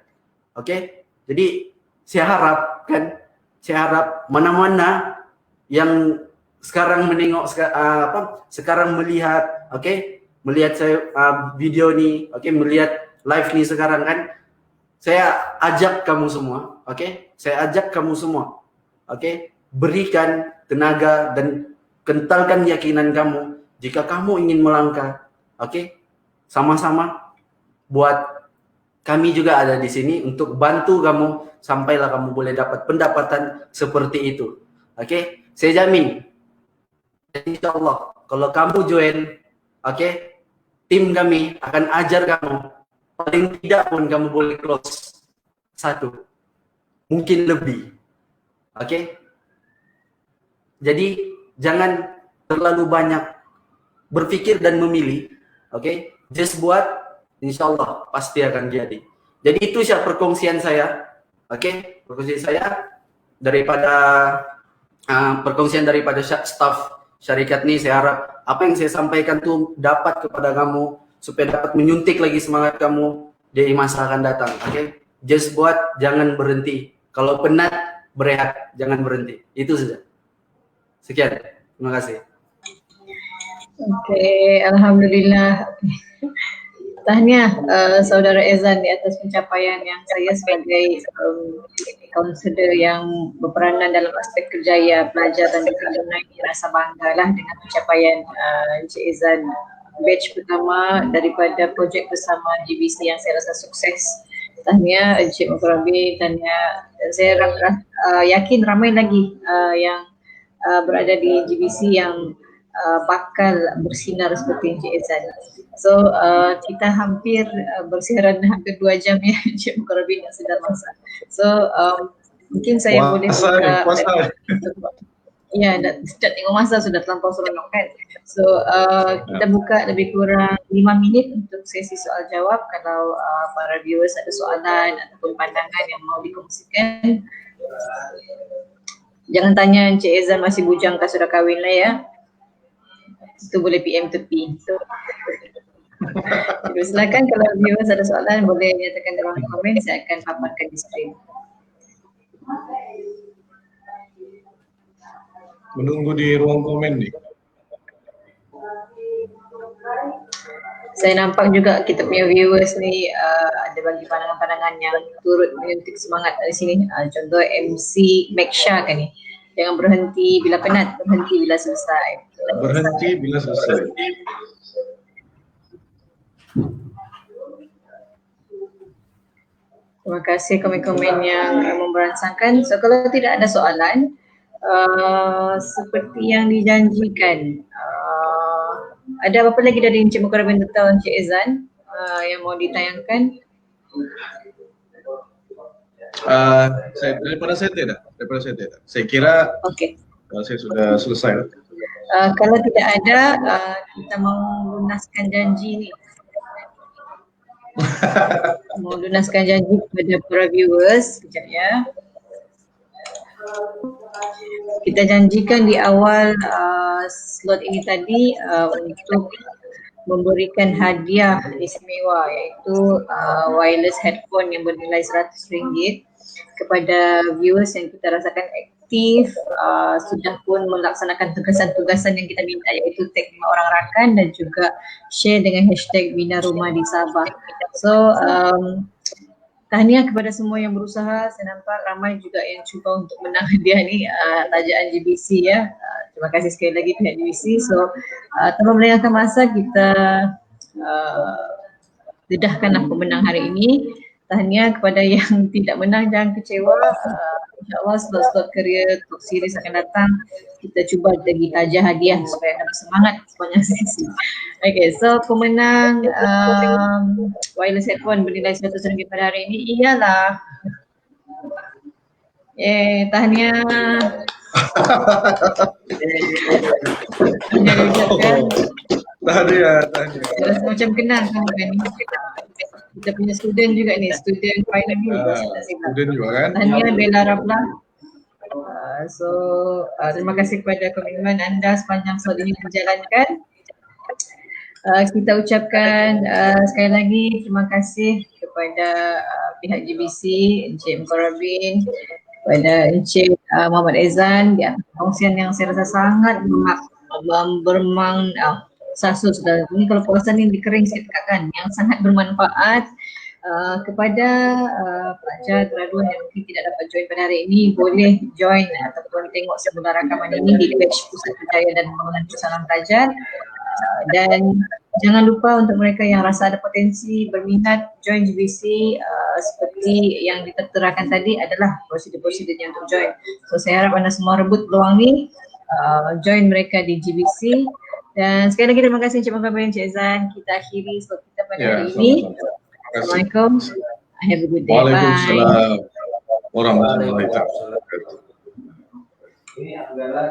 [SPEAKER 3] Oke? Jadi saya harap mana-mana yang sekarang sekarang melihat, melihat saya video nih, melihat live nih sekarang kan, saya ajak kamu semua, saya ajak kamu semua, berikan tenaga dan kentalkan keyakinan kamu jika kamu ingin melangkah, sama-sama buat. Kami juga ada di sini untuk bantu kamu sampailah kamu boleh dapat pendapatan seperti itu. Saya jamin, insya Allah kalau kamu join, tim kami akan ajar kamu. Paling tidak pun kamu boleh close 1, mungkin lebih. Jadi jangan terlalu banyak berpikir dan memilih. Just buat, insya Allah pasti akan jadi. Jadi itu perkongsian saya. Perkongsian saya perkongsian daripada staff syarikat ini. Saya harap apa yang saya sampaikan tuh dapat kepada kamu supaya dapat menyuntik lagi semangat kamu di masa akan datang. Just buat, jangan berhenti. Kalau penat, berehat, jangan berhenti. Itu saja. Sekian. Terima kasih.
[SPEAKER 1] Alhamdulillah. Tahniah Saudara Ezan di atas pencapaian yang saya sebagai kaunselor yang berperanan dalam aspek kerjaya pelajar dan dikenal rasa bangga lah dengan pencapaian Encik Ezan batch pertama daripada projek bersama GBC yang saya rasa sukses. Tahniah Encik Mukarrabi, tahniah. Saya yakin ramai lagi yang berada di GBC yang bakal bersinar seperti Encik Ezan. So kita hampir bersiaran hampir 2 jam ya Encik Mukarrabi yang sedang masak. So mungkin saya boleh buka. Ya, dah tengok masa sudah terlampau seronok kan. So kita buka lebih kurang 5 minit untuk sesi soal jawab. Kalau para viewers ada soalan ataupun pandangan yang mau dikongsikan, jangan tanya Encik Ezan masih bujang kah sudah kahwin lah ya. Itu boleh PM tepi. So, silakan kalau viewers ada soalan boleh nyatakan dalam komen, saya akan paparkan di skrin.
[SPEAKER 2] Menunggu di ruang komen nih.
[SPEAKER 1] Saya nampak juga kita punya viewers ni ada bagi pandangan-pandangan yang turut menyuntik semangat dari sini. Contoh MC Meksha kan ni. Jangan berhenti bila penat, berhenti bila selesai.
[SPEAKER 2] Berhenti bila selesai.
[SPEAKER 1] Terima kasih komen-komen yang memberansangkan. So kalau tidak ada soalan, seperti yang dijanjikan, ada apa lagi dari Encik Mukarrabi atau Encik Ezan yang mau ditayangkan?
[SPEAKER 2] Daripada saya tidak. Saya kira
[SPEAKER 1] Okey.
[SPEAKER 2] saya sudah selesai.
[SPEAKER 1] Kalau tidak ada, kita mau lunaskan janji ni. Mau lunaskan janji kepada para viewers. Sekejap ya. Kita janjikan di awal slot ini tadi untuk memberikan hadiah istimewa iaitu wireless headphone yang bernilai RM100 kepada viewers yang kita rasakan aktif, sudah pun melaksanakan tugasan-tugasan yang kita minta iaitu tag 5 orang rakan dan juga share dengan hashtag Bina Rumah di Sabah. So tahniah kepada semua yang berusaha. Saya nampak ramai juga yang cuba untuk menang hadiah ni, tajaan GBC ya. Terima kasih sekali lagi pihak GBC. So tanpa melengahkan masa, kita dedahkanlah pemenang hari ini. Tahniah kepada yang tidak menang, jangan kecewa. InsyaAllah slot-slot career untuk series akan datang, kita cuba bagi hadiah supaya anda bersemangat sepanjang sesi. Okay, so pemenang wireless headphone bernilai RM100 pada hari ini ialah tahniah. Tahniah diucapkan.
[SPEAKER 2] Tahniah.
[SPEAKER 1] Rasa macam kenal kamu kan ni. Kita punya student juga ni, student final year.
[SPEAKER 2] Student juga kan?
[SPEAKER 1] Tahniah Bella Rabla. Terima kasih kepada komitmen anda sepanjang slot ini dijalankan. Kita ucapkan sekali lagi terima kasih kepada pihak GBC, Encik Mukarrabin, kepada Encik Muhammad Ezan di atas kongsian yang saya rasa sangat Sasus dah. Ini kalau kawasan ni dikering sikit kan, yang sangat bermanfaat kepada pelajar graduan yang mungkin tidak dapat join pada hari ini, boleh join ataupun tengok semula rakaman ini di page Pusat Kerjaya dan Pembangunan Pusaran Pelajar. Dan jangan lupa untuk mereka yang rasa ada potensi berminat join GBC, seperti yang diterterakan tadi adalah prosedur-prosedurnya untuk join. So saya harap anda semua rebut peluang ni, join mereka di GBC. Dan sekali lagi terima kasih Encik Muhammad, Encik Ezan. Kita akhiri slot kita pada hari ini. Assalamualaikum. Have a good day.
[SPEAKER 2] Waalaikumsalam warahmatullahi wabarakatuh.
[SPEAKER 3] Ini adalah